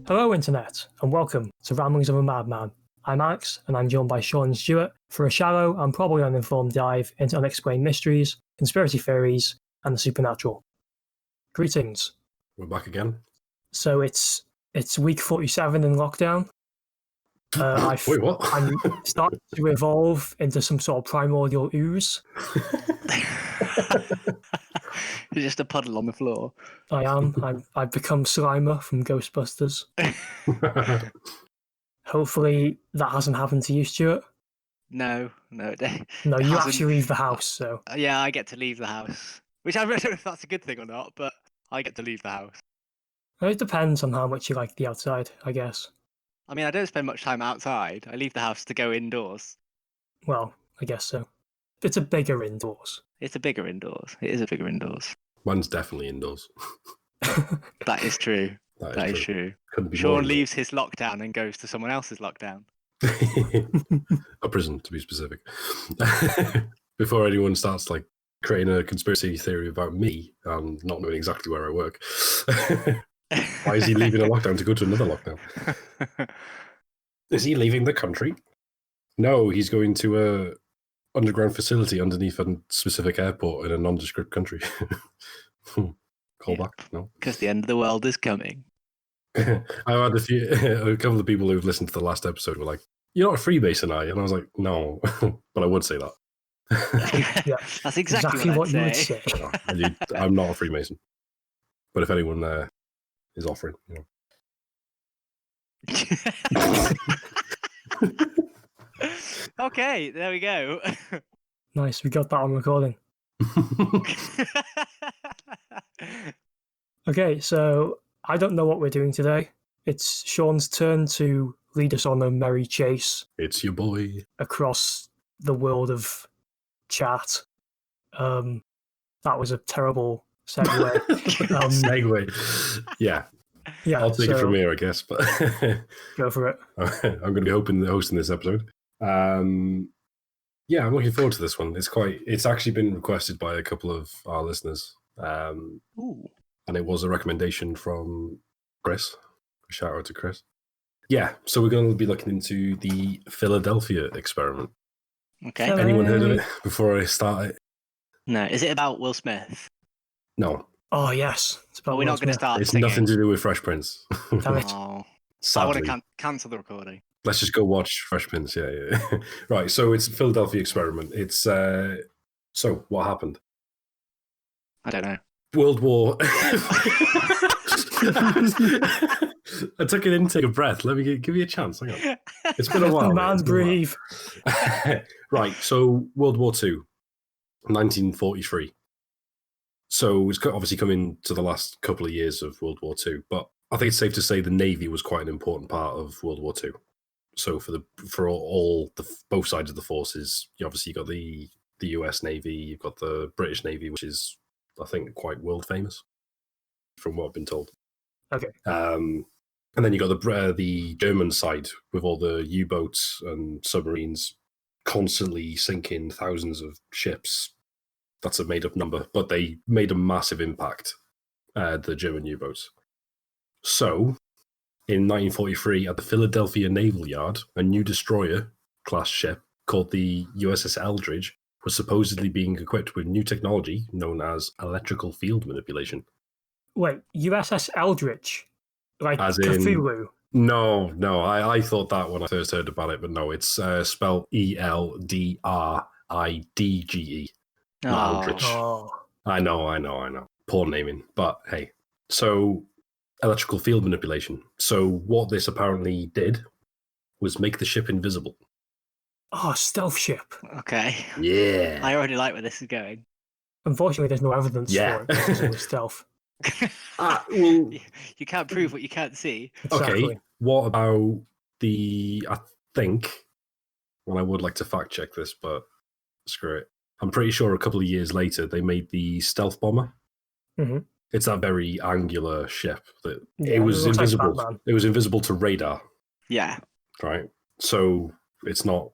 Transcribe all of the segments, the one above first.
Hello Internet, and welcome to Ramblings of a Madman. I'm Alex, and I'm joined by Sean and Stuart for a shallow and probably uninformed dive into unexplained mysteries, conspiracy theories, and the supernatural. Greetings. We're back again. So it's week 47 in lockdown. Wait, what? I'm starting to evolve into some sort of primordial ooze. You're just a puddle on the floor. I am. I've become Slimer from Ghostbusters. Hopefully that hasn't happened to you, Stuart. No. No, it you hasn't. actually leave the house, so... Yeah, I get to leave the house. Which I don't know if that's a good thing or not, but I get to leave the house. It depends on how much you like the outside, I guess. I mean, I don't spend much time outside. I leave the house to go indoors. Well, I guess so. It's a bigger indoors. It's a bigger indoors. It is a bigger indoors. Mine's definitely indoors. That is true. That is true. Sean leaves his lockdown and goes to someone else's lockdown. A prison, to be specific. Before anyone starts creating a conspiracy theory about me and not knowing exactly where I work. Why is he leaving a lockdown to go to another lockdown? Is he leaving the country? No, he's going to a underground facility underneath a specific airport in a nondescript country. Call back? No. Because the end of the world is coming. I had a couple of people who've listened to the last episode were like, "You're not a Freemason, are you?" And I was like, "No," but I would say that. Yeah, that's exactly what you would say. I'm not a Freemason, but if anyone is offering, Okay, there we go. Nice, we got that on recording. Okay, so I don't know what we're doing today. It's Sean's turn to lead us on a merry chase. It's your boy. Across the world of chat. That was a terrible segue. Segue. Yeah, I'll take it from here, I guess. But go for it. I'm going to be hosting this episode. Yeah, I'm looking forward to this one. It's actually been requested by a couple of our listeners. And it was a recommendation from Chris. A shout out to Chris. Yeah, so we're going to be looking into the Philadelphia experiment. Okay. Anyone heard of it before I start it? No. Is it about Will Smith? No. Oh, yes. It's about We're not going to start It's singing. nothing to do with Fresh Prince. Damn it. Oh, sadly. I want to cancel the recording. Let's just go watch Fresh Prince. Yeah. Right, so it's Philadelphia experiment. It's so what happened? I don't know. World War. I took an intake of breath. Let me give you a chance. Hang on. It's been a while. The man's breathe. Right, so World War II, 1943. So it's obviously coming to the last couple of years of World War II, but I think it's safe to say the Navy was quite an important part of World War II. So for both sides of the forces, you obviously got the US Navy, you've got the British Navy, which is, I think, quite world famous, from what I've been told. Okay. And then you got the German side with all the U-boats and submarines constantly sinking thousands of ships. That's a made-up number, but they made a massive impact, the German U-boats. So, in 1943, at the Philadelphia Naval Yard, a new destroyer-class ship called the USS Eldridge was supposedly being equipped with new technology known as electrical field manipulation. Wait, USS Eldridge? Like as Cthulhu? No. I thought that when I first heard about it, but no, it's spelled Eldridge. Eldridge. Oh. I know. Poor naming, but hey. So, electrical field manipulation. So, what this apparently did was make the ship invisible. Oh, stealth ship. Okay. Yeah. I already like where this is going. Unfortunately, there's no evidence for it because it was stealth. Well, you can't prove what you can't see. Exactly. Okay, what about I think, well, I would like to fact check this, but screw it. I'm pretty sure a couple of years later, they made the stealth bomber. Mm-hmm. It's that very angular ship that Yeah, it was invisible. Like it was invisible to radar. Yeah. Right. So it's not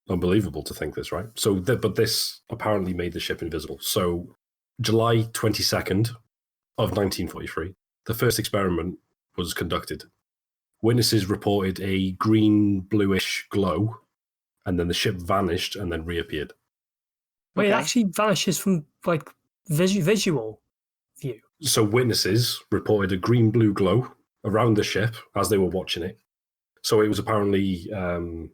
unbelievable to think this, right? So, but this apparently made the ship invisible. So, July 22nd of 1943, the first experiment was conducted. Witnesses reported a green-bluish glow, and then the ship vanished and then reappeared. Wait, it actually vanishes from like visual view. So witnesses reported a green-blue glow around the ship as they were watching it. So it was apparently the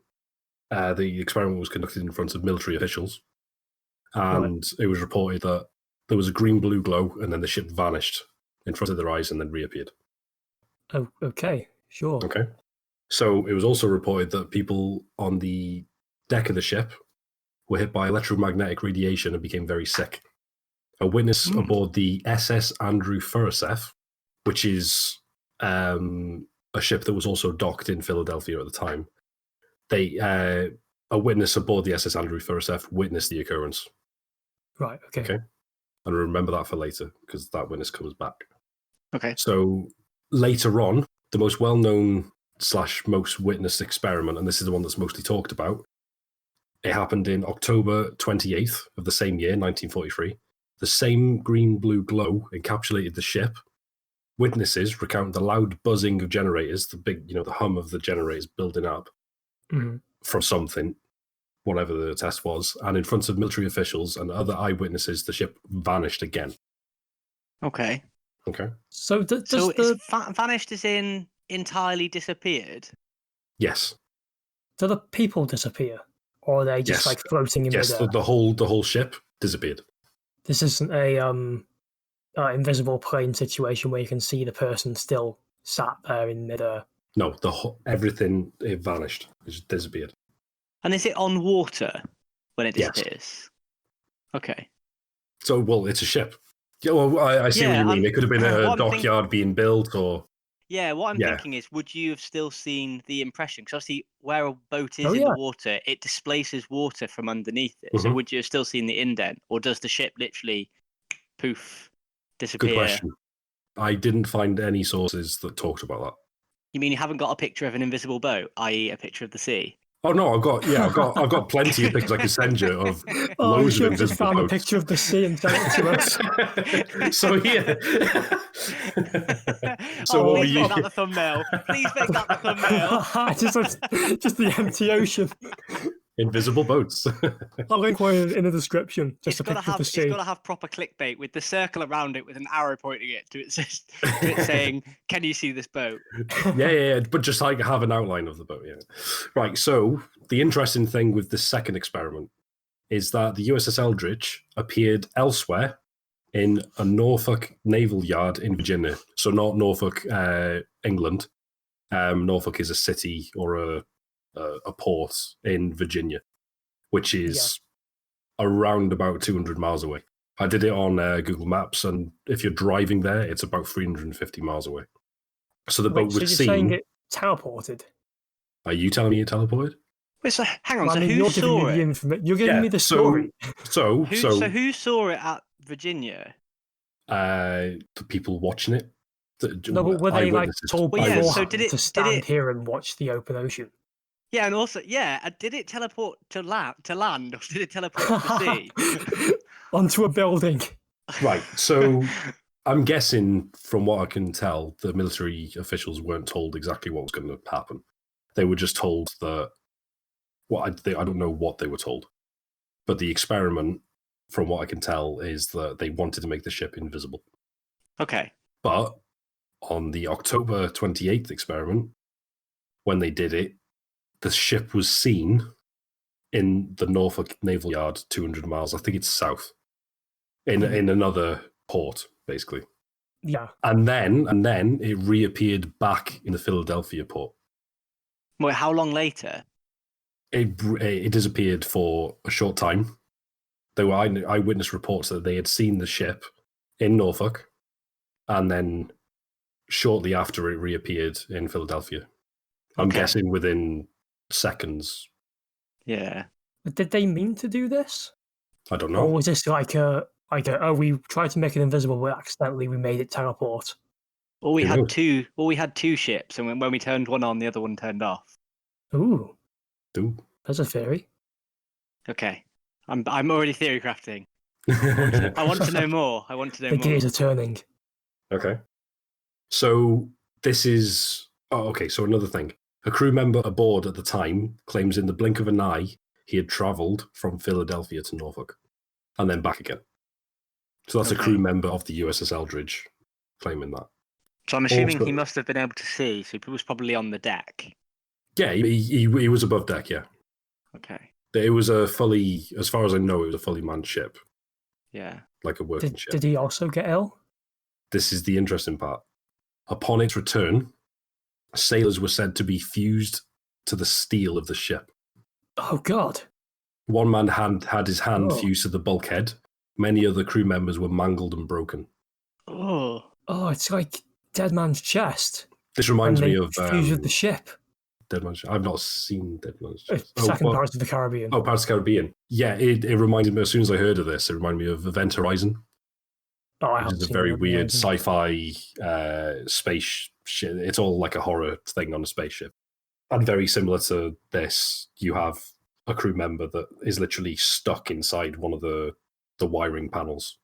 experiment was conducted in front of military officials, and it was reported that there was a green-blue glow, and then the ship vanished in front of their eyes and then reappeared. Oh, okay, sure. Okay. So it was also reported that people on the deck of the ship were hit by electromagnetic radiation and became very sick. A witness aboard the SS Andrew Furuseth, which is a ship that was also docked in Philadelphia at the time, a witness aboard the SS Andrew Furuseth witnessed the occurrence. Right, okay. And remember that for later, because that witness comes back. Okay. So later on, the most well-known / most witnessed experiment, and this is the one that's mostly talked about, it happened in October 28th of the same year, 1943. The same green-blue glow encapsulated the ship. Witnesses recount the loud buzzing of generators, the big, the hum of the generators building up from something, whatever the test was, and in front of military officials and other eyewitnesses, the ship vanished again. Okay. So vanished as in entirely disappeared? Yes. Do the people disappear? Or are they just like floating in midair? Yes, the whole ship disappeared. This isn't a invisible plane situation where you can see the person still sat there in midair. No, everything, it vanished. It just disappeared. And is it on water when it disappears? Yes. Okay. So, well, it's a ship. Yeah, well, I see what you mean. It could have been a dockyard being built or... Yeah, what I'm thinking is, would you have still seen the impression? Because obviously, where a boat is in the water, it displaces water from underneath it. So would you have still seen the indent? Or does the ship literally, poof, disappear? Good question. I didn't find any sources that talked about that. You mean you haven't got a picture of an invisible boat, i.e. a picture of the sea? Oh no, I've got plenty of pictures I can send you of loads of invisible just found boats. A picture of the sea and sent it to us. So yeah. So what please make that the thumbnail. Please make that the thumbnail. just the empty ocean. Invisible boats. I'll link one in the description. Just a picture of the sea. It's got to have proper clickbait with the circle around it with an arrow pointing it to it saying, "Can you see this boat?" Yeah. But just like have an outline of the boat. Yeah. Right. So the interesting thing with the second experiment is that the USS Eldridge appeared elsewhere in a Norfolk naval yard in Virginia. So not Norfolk, England. Norfolk is a city or a port in Virginia, which is around about 200 miles away. I did it on Google Maps, and if you're driving there, it's about 350 miles away. So the boat was seen. So you're saying it teleported? Are you telling me it teleported? Wait, so hang on. Who saw it? You're giving me the story. So who saw it at Virginia? The people watching it. No, but were they like told so to stand here and watch the open ocean? Yeah, and also, did it teleport to land, or did it teleport to the sea? Onto a building. Right, so I'm guessing, from what I can tell, the military officials weren't told exactly what was going to happen. They were just told that, I don't know what they were told, but the experiment, from what I can tell, is that they wanted to make the ship invisible. Okay. But on the October 28th experiment, when they did it, the ship was seen in the Norfolk Naval Yard, 200 miles, I think it's south, in another port, basically. Yeah. And then it reappeared back in the Philadelphia port. Wait, how long later? It disappeared for a short time. There were eyewitness reports that they had seen the ship in Norfolk, and then shortly after it reappeared in Philadelphia. I'm guessing within seconds. Yeah. But did they mean to do this? I don't know. Or was this like we tried to make it invisible, but accidentally we made it teleport? Or we had two ships, and when we turned one on, the other one turned off. Ooh. That's a theory. Okay. I'm already theory crafting. I want to know more. The gears are turning. Okay. So this is Oh, okay. So another thing. A crew member aboard at the time claims in the blink of an eye he had travelled from Philadelphia to Norfolk and then back again. So that's a crew member of the USS Eldridge claiming that. So I'm assuming he must have been able to see, so he was probably on the deck. Yeah, he was above deck, yeah. Okay. It was a fully, as far as I know, it was a fully manned ship. Yeah. Like a working ship. Did he also get ill? This is the interesting part. Upon its return, sailors were said to be fused to the steel of the ship. Oh, God. One man had his hand fused to the bulkhead. Many other crew members were mangled and broken. Oh, it's like Dead Man's Chest. This reminds me of fuse with the ship. Dead Man's Chest. I've not seen Dead Man's Chest. Pirates of the Caribbean. Oh, Pirates of the Caribbean. Yeah, it reminded me, as soon as I heard of this, it reminded me of Event Horizon. Oh, I haven't It's a seen very Event weird Horizon. sci-fi space shit. It's all like a horror thing on a spaceship. And very similar to this, you have a crew member that is literally stuck inside one of the wiring panels.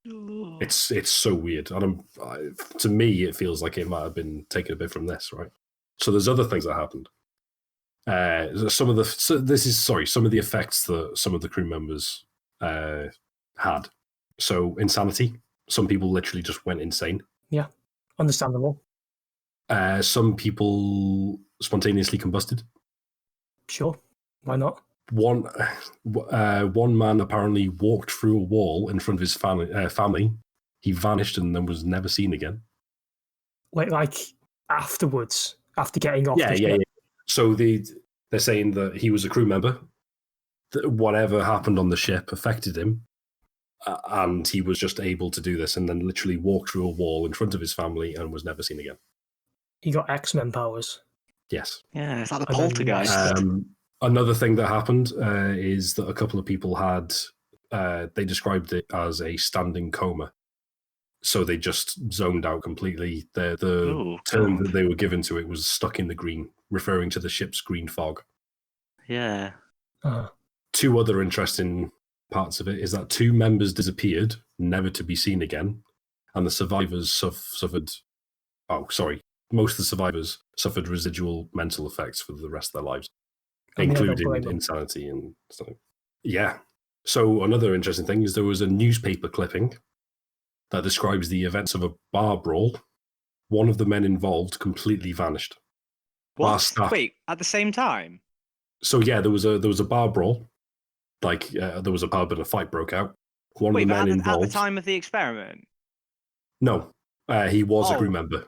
It's so weird. And to me, it feels like it might have been taken a bit from this, right? So there's other things that happened. Some of the effects that some of the crew members had. So insanity. Some people literally just went insane. Yeah, understandable. Some people spontaneously combusted. Sure, why not? One man apparently walked through a wall in front of his family. He vanished and then was never seen again. Wait, like afterwards, after getting off the ship? Yeah. So they're saying that he was a crew member, that whatever happened on the ship affected him, and he was just able to do this and then literally walked through a wall in front of his family and was never seen again. He got X-Men powers. Yes. Yeah, it's like the poltergeist. Another thing that happened is that a couple of people had, they described it as a standing coma. So they just zoned out completely. The term that they were given to it was stuck in the green, referring to the ship's green fog. Yeah. Two other interesting parts of it is that 2 members disappeared, never to be seen again, and the survivors suffered... Oh, sorry. Most of the survivors suffered residual mental effects for the rest of their lives, including insanity and stuff. Yeah. So another interesting thing is there was a newspaper clipping that describes the events of a bar brawl. One of the men involved completely vanished. What? Wait, at the same time? So yeah, there was a bar brawl. Like there was a pub and a fight broke out. One of the men involved. At the time of the experiment? No, he was a crew member.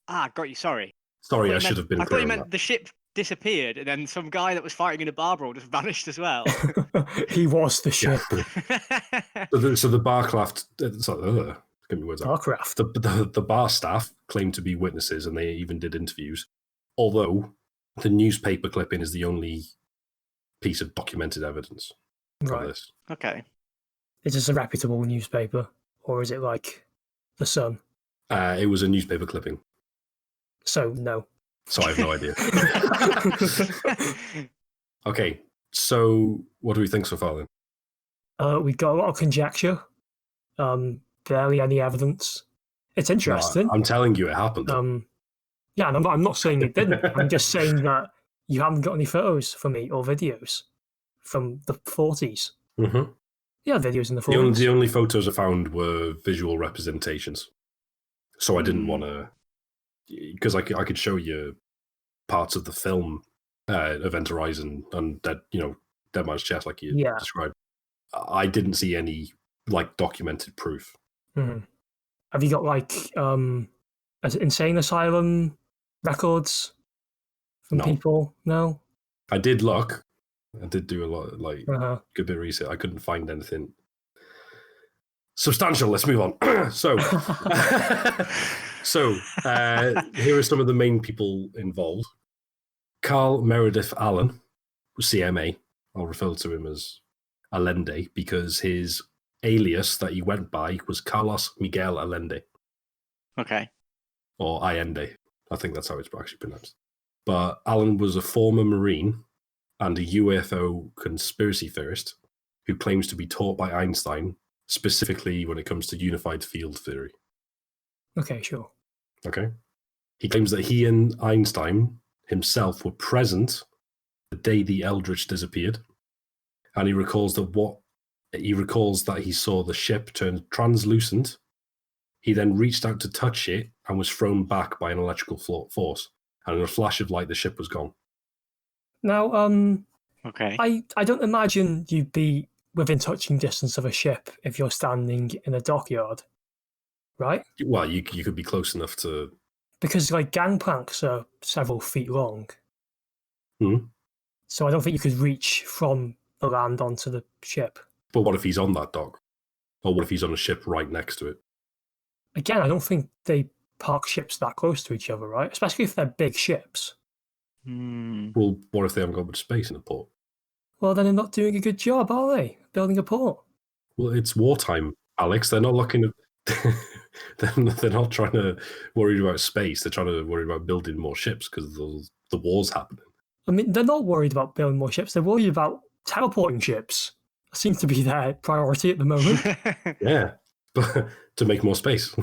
Ah, got you. Sorry. I should have been. I thought you meant the ship disappeared and then some guy that was fighting in a bar brawl just vanished as well. He was the ship. So the barcraft. Give me words out. Barcraft. The bar staff claimed to be witnesses, and they even did interviews. Although the newspaper clipping is the only piece of documented evidence for this. Okay. Is this a reputable newspaper, or is it like The Sun? It was a newspaper clipping. So no. So I have no idea. Okay, so what do we think so far then? We got a lot of conjecture. Barely any evidence. It's interesting. No, I'm telling you, it happened. Yeah, and I'm not saying it didn't. I'm just saying that you haven't got any photos for me or videos from the 40s. Mm-hmm. Yeah, videos in the 40s. The only photos I found were visual representations. So I didn't want to, because I could show you parts of the film, Event Horizon and Dead Man's Chest, like you described. I didn't see any documented proof. Mm-hmm. Have you got Insane Asylum records from people? No. I did look. I did do a lot, good bit of research. I couldn't find anything substantial. Let's move on. So here are some of the main people involved. Carl Meredith Allen, CMA. I'll refer to him as Allende because his alias that he went by was Carlos Miguel Allende. Okay. Or Allende. I think that's how it's actually pronounced. But Allen was a former Marine and a UFO conspiracy theorist who claims to be taught by Einstein, specifically when it comes to unified field theory. Okay, sure. Okay. He claims that he and Einstein himself were present the day the Eldritch disappeared, and he recalls that he saw the ship turn translucent. He then reached out to touch it and was thrown back by an electrical force, and in a flash of light, the ship was gone. Now, okay. I don't imagine you'd be within touching distance of a ship if you're standing in a dockyard, right? Well, you could be close enough to... Because, like, gangplanks are several feet long. Hmm. So I don't think you could reach from the land onto the ship. But what if he's on that dock? Or what if he's on a ship right next to it? Again, I don't think they park ships that close to each other, right? Especially if they're big ships. Well, what if they haven't got much space in the port? Well, then they're not doing a good job, are they? Building a port. Well, it's wartime, Alex. They're not looking at... they're not trying to worry about space. They're trying to worry about building more ships because the war's happening. I mean, they're not worried about building more ships. They're worried about teleporting ships. That seems to be their priority at the moment. Yeah, but to make more space.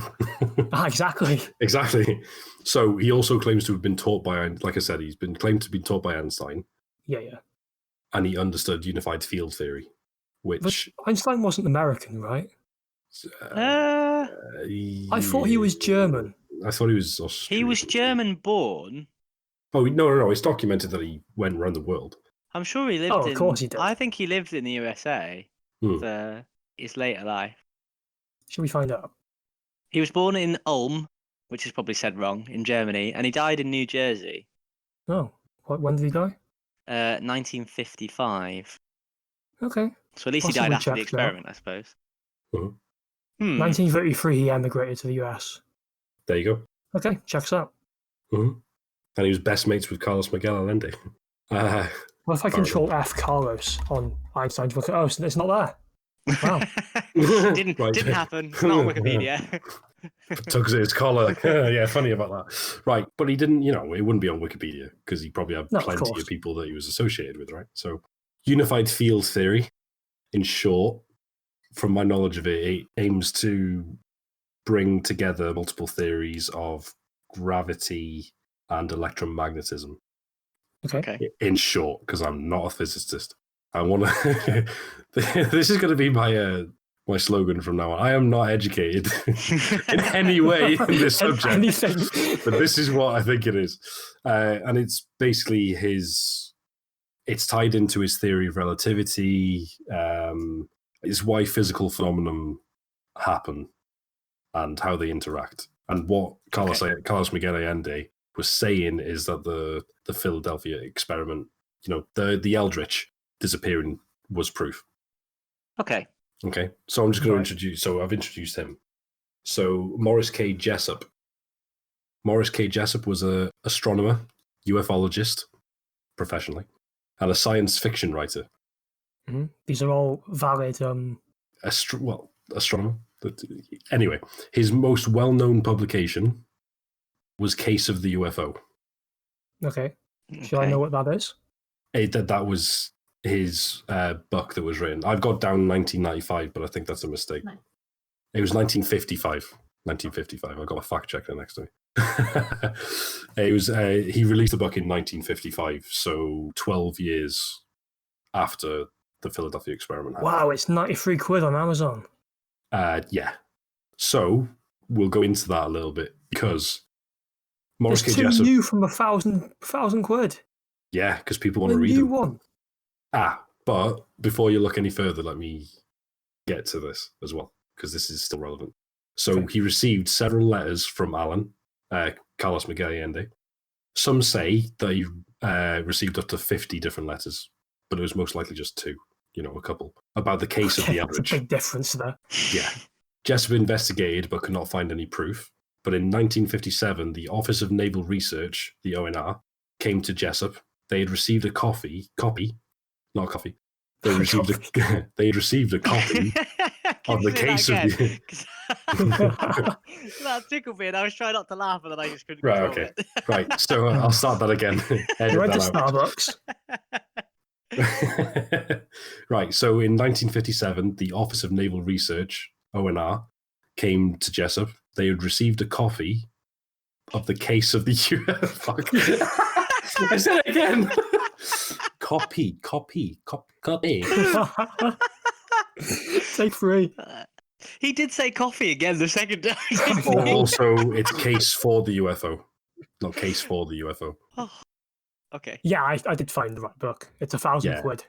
Exactly. Exactly. So he also claims to have been taught by, like I said, he's been claimed to be taught by Einstein. Yeah. And he understood unified field theory, which... But Einstein wasn't American, right? I thought he was German. I thought he was Australian. He was German-born. Oh, no. It's documented that he went around the world. I'm sure he lived in... Oh, of course he did. I think he lived in the USA for his later life. Should we find out? He was born in Ulm, which is probably said wrong, in Germany, and he died in New Jersey. Oh, when did he die? 1955. Okay. So at least he died after the experiment, I suppose. 1933, he emigrated to the US. There you go. Okay, checks out. And he was best mates with Carlos Miguel Allende. Well, if I control F Carlos on Einstein's book, so it's not there. Wow. Didn't happen. Not on Wikipedia. Tugs at his collar. Yeah, funny about that. Right, but he didn't, it wouldn't be on Wikipedia because he probably had plenty of people that he was associated with, right? So, unified field theory, in short, from my knowledge of it, it aims to bring together multiple theories of gravity and electromagnetism. Okay. In short, because I'm not a physicist. I want to... This is going to be my slogan from now on. I am not educated in any way in this subject. Anything. But this is what I think it is. And it's basically it's tied into his theory of relativity. It's why physical phenomena happen and how they interact. And what Carlos Miguel Allende was saying is that the Philadelphia experiment, the Eldritch disappearing was proof. Okay. So I'm just going to introduce... So I've introduced him. So Morris K. Jessup. Morris K. Jessup was an astronomer, ufologist, professionally, and a science fiction writer. Mm-hmm. These are all valid... astronomer. Anyway, his most well-known publication was Case of the UFO. Okay. Should I know what that is? That was his book that was written. I've got down 1995, but I think that's a mistake. No. It was 1955. 1955. I've got a fact checker next to me. He released the book in 1955, so 12 years after the Philadelphia experiment happened. Wow, it's 93 quid on Amazon. Yeah. So we'll go into that a little bit because Morris K. Jessup... new from 1,000 quid. Yeah, because people want to read them. One. But before you look any further, let me get to this as well, because this is still relevant. So he received several letters from Carlos Miguel Allende. Some say that he received up to 50 different letters, but it was most likely just 2, a couple, about the case of the Eldritch. That's a big difference there. Yeah. Jessup investigated but could not find any proof. But in 1957, the Office of Naval Research, the ONR, came to Jessup. They had received a copy. They had received a copy of the case of the... That tickled me, and I was trying not to laugh, and then I just couldn't control it. Right, so I'll start that again. You went to Starbucks. Right, so in 1957, the Office of Naval Research, ONR, came to Jessup. They had received a copy of the case of the UFO. Fuck. I said it again. Copy. Take 3. He did say coffee again the second time. Also, it's case for the UFO, not case for the UFO. Oh, okay. Yeah, I did find the right book. It's £1,000 with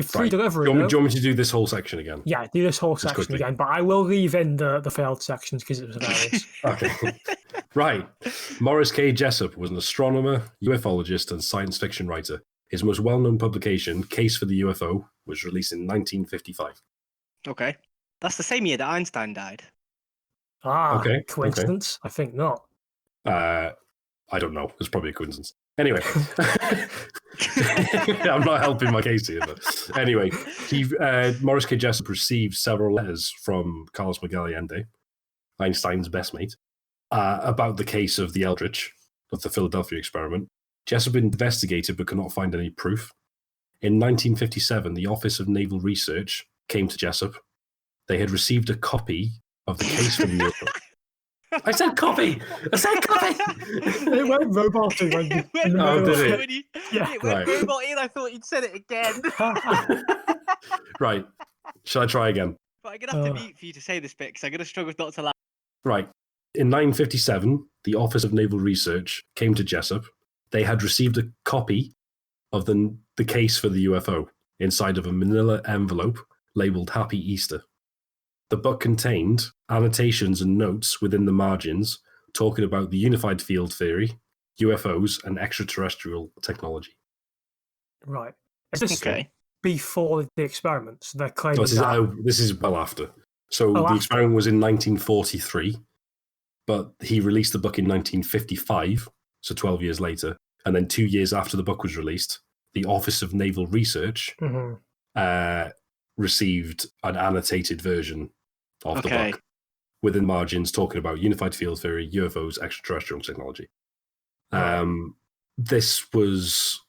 free Right. delivery. Do you want me to do this whole section again? Yeah, do this whole Just section quickly. again, but I will leave in the failed sections because it was hilarious. Okay. Right. Morris K. Jessup was an astronomer, ufologist, and science fiction writer. His most well-known publication, Case for the UFO, was released in 1955. Okay. That's the same year that Einstein died. Okay. Coincidence? I think not. I don't know. It's probably a coincidence. Anyway, I'm not helping my case here. But anyway, Morris K. Jessup received several letters from Carlos Miguel Allende, Einstein's best mate, about the case of the Eldritch, of the Philadelphia experiment. Jessup investigated but could not find any proof. In 1957, the Office of Naval Research came to Jessup. They had received a copy of the case for the UFO. I said copy! It went robotic. Did it? Yeah. It went robotic and I thought you'd said it again. Right. Shall I try again? But I'm going to have to mute for you to say this bit because I'm going to struggle not to laugh. Right. In 1957, the Office of Naval Research came to Jessup. They had received a copy of the case for the UFO inside of a manila envelope labeled Happy Easter. The book contained annotations and notes within the margins talking about the unified field theory, UFOs, and extraterrestrial technology. Right. Is this before the experiments? They're claiming this is well after. So the experiment was in 1943, but he released the book in 1955, so 12 years later. And then 2 years after the book was released, the Office of Naval Research received an annotated version of the book within margins talking about unified field theory, UFOs, extraterrestrial technology. This was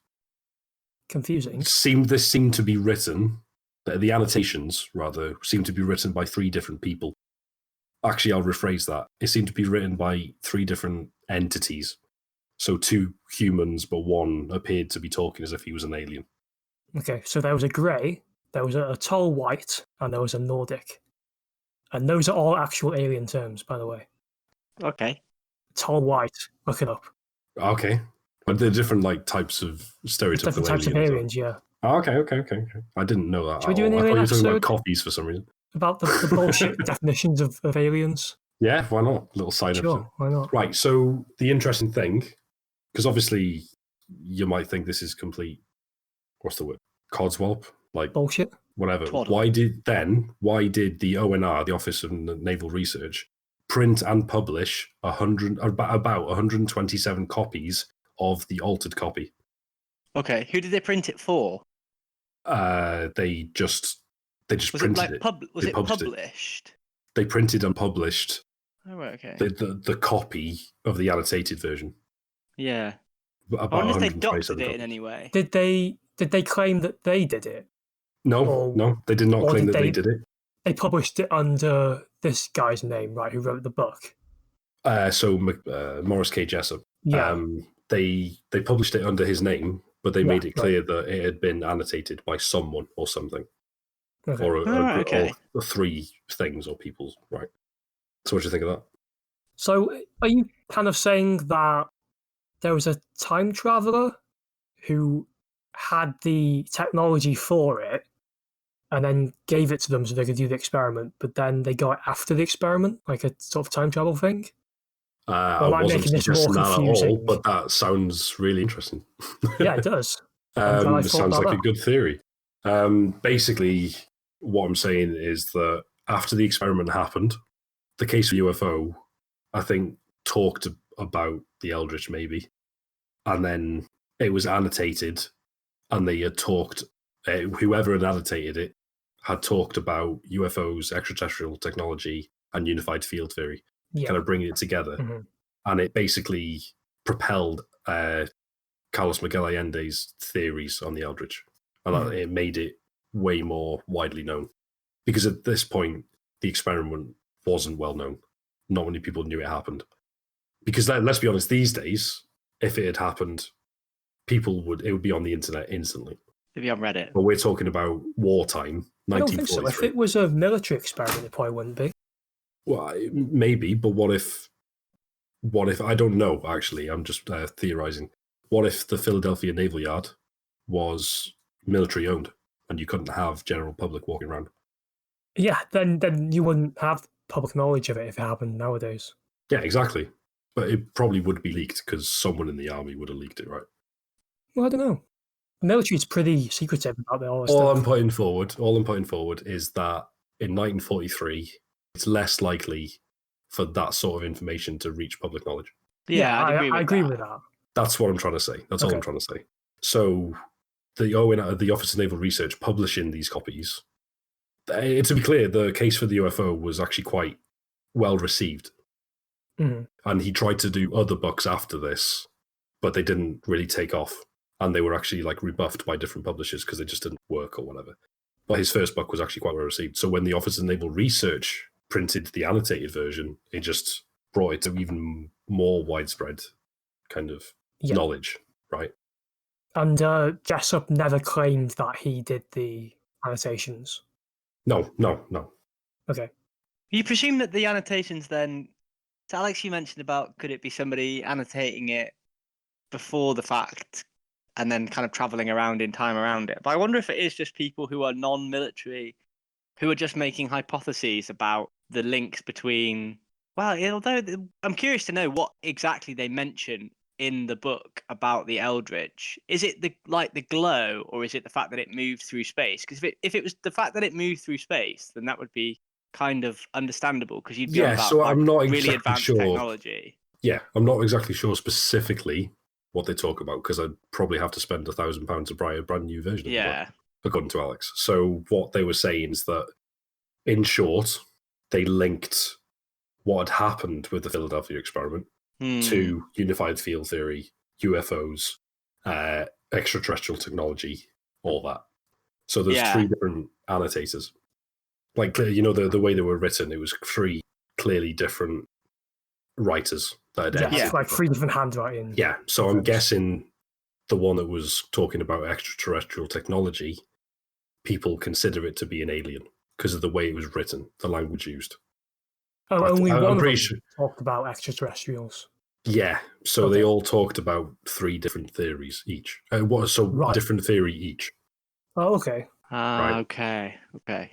confusing. This seemed to be written, the annotations rather, seemed to be written by 3 different people. Actually, I'll rephrase that. It seemed to be written by 3 different entities. So 2 humans, but one appeared to be talking as if he was an alien. Okay, so there was a grey, there was a tall white, and there was a Nordic. And those are all actual alien terms, by the way. Okay. Tall white, look it up. Okay. But they're different types of stereotypical different types of aliens, yeah. Okay. I didn't know that. Should we do an I thought alien you were talking about episode copies for some reason. About the bullshit definitions of aliens? Yeah, why not? A little side episode. Sure, why not? Right, so the interesting thing, because obviously you might think this is complete, what's the word? Codswallop? Bullshit? Whatever. Why did the ONR, the Office of Naval Research, print and publish about 127 copies of the altered copy? Okay, who did they print it for? They just printed it. Was it published? They printed and published. Oh, right, okay. The copy of the annotated version. Yeah. About I wonder if they doctored it in any way. Did they claim that they did it? No, they did not claim that they did it. They published it under this guy's name, right, who wrote the book. Morris K. Jessup. Yeah. They published it under his name, but they made it clear that it had been annotated by someone or something. Okay. Or 3 things or people, right? So what do you think of that? So are you kind of saying that there was a time traveler who had the technology for it and then gave it to them so they could do the experiment, but then they got it after the experiment, like a sort of time travel thing? I wasn't suggesting that at all, but that sounds really interesting. Yeah, it does. It sounds like a good theory. Basically, what I'm saying is that after the experiment happened, the case of UFO, I think, talked about the Eldritch maybe, and then it was annotated, and they had talked, whoever had annotated it had talked about UFOs, extraterrestrial technology, and unified field theory, kind of bringing it together. Mm-hmm. And it basically propelled Carlos Miguel Allende's theories on the Eldritch. And it made it way more widely known. Because at this point, the experiment wasn't well known. Not many people knew it happened. Because let's be honest, these days, if it had happened, it would be on the internet instantly. It'd be on Reddit. But we're talking about wartime, 1943. I don't think so. If it was a military experiment, it probably wouldn't be. Well, maybe, but what if, I don't know, actually, I'm just theorizing. What if the Philadelphia Naval Yard was military owned and you couldn't have general public walking around? Yeah, then you wouldn't have public knowledge of it if it happened nowadays. Yeah, exactly. But it probably would be leaked because someone in the army would have leaked it, right? Well, I don't know. The military's pretty secretive about all this stuff. All I'm putting forward is that in 1943, it's less likely for that sort of information to reach public knowledge. Yeah, I agree with that. That's what I'm trying to say. That's all I'm trying to say. So the Office of Naval Research publishing these copies, to be clear, the case for the UFO was actually quite well received. Mm-hmm. And he tried to do other books after this, but they didn't really take off. And they were actually like rebuffed by different publishers because they just didn't work or whatever. But his first book was actually quite well received. So when the Office of Naval Research printed the annotated version, it just brought it to even more widespread kind of knowledge, right? And Jessup never claimed that he did the annotations. No. Okay. You presume that the annotations then... So Alex, you mentioned about could it be somebody annotating it before the fact and then kind of travelling around in time around it. But I wonder if it is just people who are non-military who are just making hypotheses about the links between... Well, although I'm curious to know what exactly they mention in the book about the Eldritch. Is it the glow, or is it the fact that it moved through space? Because if it was the fact that it moved through space, then that would be kind of understandable because you'd be on about, I'm not really exactly advanced sure. Technology. Yeah, I'm not exactly sure specifically what they talk about because I'd probably have to spend £1,000 to buy a brand new version of the book, according to Alex. So what they were saying is that, in short, they linked what had happened with the Philadelphia experiment to unified field theory, UFOs, extraterrestrial technology, all that. So there's three different annotators. Like, the way they were written, it was three clearly different writers that had like three different handwriting. Yeah, so I'm guessing the one that was talking about extraterrestrial technology, people consider it to be an alien because of the way it was written, the language used. Oh, but only one of them sure. talked about extraterrestrials. Yeah, so they all talked about three different theories each. Different theory each. Oh, okay. Okay.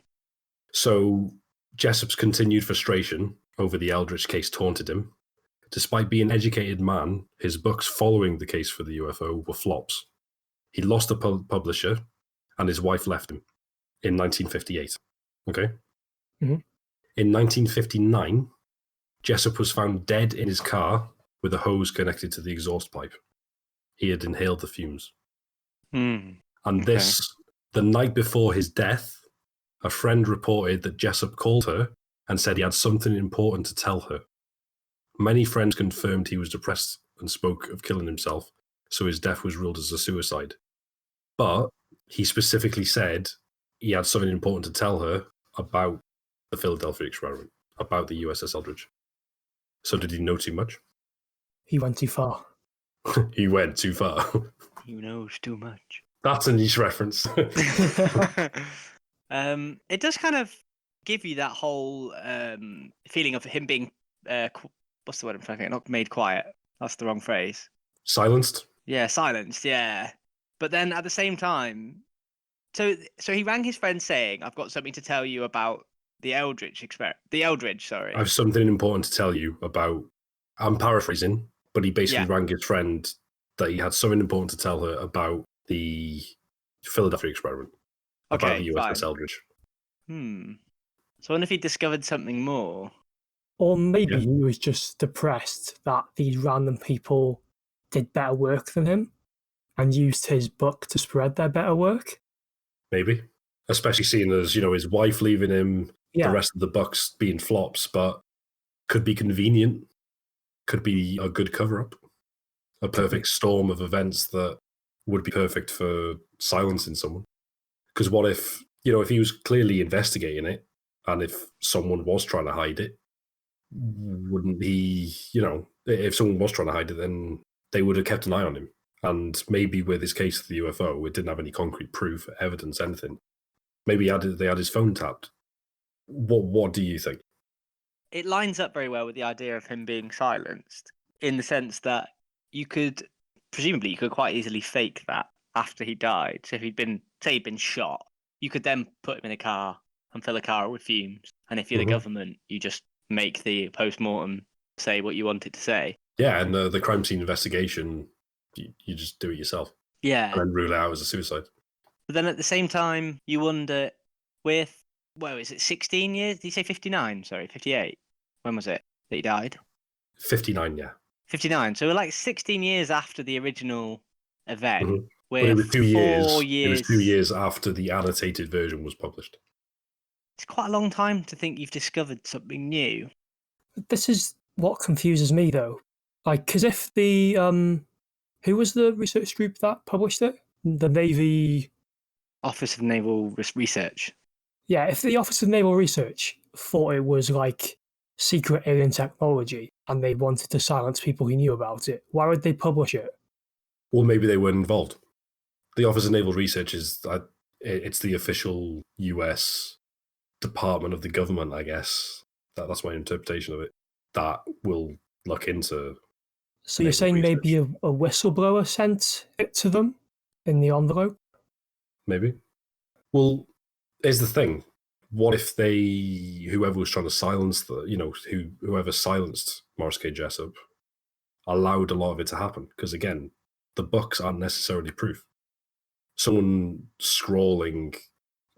So Jessup's continued frustration over the Eldritch case taunted him. Despite being an educated man, his books following the case for the UFO were flops. He lost a publisher, and his wife left him in 1958. Okay? Mm-hmm. In 1959, Jessup was found dead in his car with a hose connected to the exhaust pipe. He had inhaled the fumes. And the night before his death, a friend reported that Jessup called her and said he had something important to tell her. Many friends confirmed he was depressed and spoke of killing himself, so his death was ruled as a suicide. But he specifically said he had something important to tell her about the Philadelphia experiment, about the USS Eldridge. So did he know too much? He went too far. He went too far. He knows too much. That's a niche reference. It does kind of give you that whole feeling of him being what's the word I'm trying to think? Not made quiet. That's the wrong phrase. Silenced? Yeah, silenced. Yeah, but then at the same time, so he rang his friend saying, "I've got something to tell you about the Eldritch experiment. The Eldridge, sorry. I have something important to tell you about." I'm paraphrasing, but he basically rang his friend that he had something important to tell her about the Philadelphia experiment. About the USS Eldridge. So I wonder if he discovered something more. Or maybe he was just depressed that these random people did better work than him and used his book to spread their better work. Maybe. Especially seeing as, his wife leaving him, the rest of the books being flops, but could be convenient. Could be a good cover-up. A perfect storm of events that would be perfect for silencing someone. Because what if, if he was clearly investigating it, and if someone was trying to hide it, wouldn't he, if someone was trying to hide it, then they would have kept an eye on him. And maybe with his case of the UFO, it didn't have any concrete proof, evidence, anything. Maybe they had his phone tapped. What do you think? It lines up very well with the idea of him being silenced, in the sense that you could quite easily fake that after he died. So if he'd been shot, you could then put him in a car and fill a car with fumes. And if you're the government, you just make the post-mortem say what you want it to say. Yeah, and the crime scene investigation, you just do it yourself. Yeah. And then rule it out as a suicide. But then at the same time, you wonder, is it 16 years? Did you say 59? Sorry, 58. When was it that he died? 59, yeah. 59. So we're like 16 years after the original event. Mm-hmm. But it was 2 years. It was 2 years after the annotated version was published. It's quite a long time to think you've discovered something new. This is what confuses me, though. Like, because if the who was the research group that published it? The Navy Office of Naval Research. Yeah, if the Office of Naval Research thought it was like secret alien technology and they wanted to silence people who knew about it, why would they publish it? Or maybe they weren't involved. The Office of Naval Research it's the official US department of the government, I guess. That's my interpretation of it. That will look into. So you're saying research. Maybe a whistleblower sent it to them in the envelope? Maybe. Well, here's the thing. What if whoever was trying to silence whoever silenced Morris K. Jessup allowed a lot of it to happen? Because again, the books aren't necessarily proof. Someone scrawling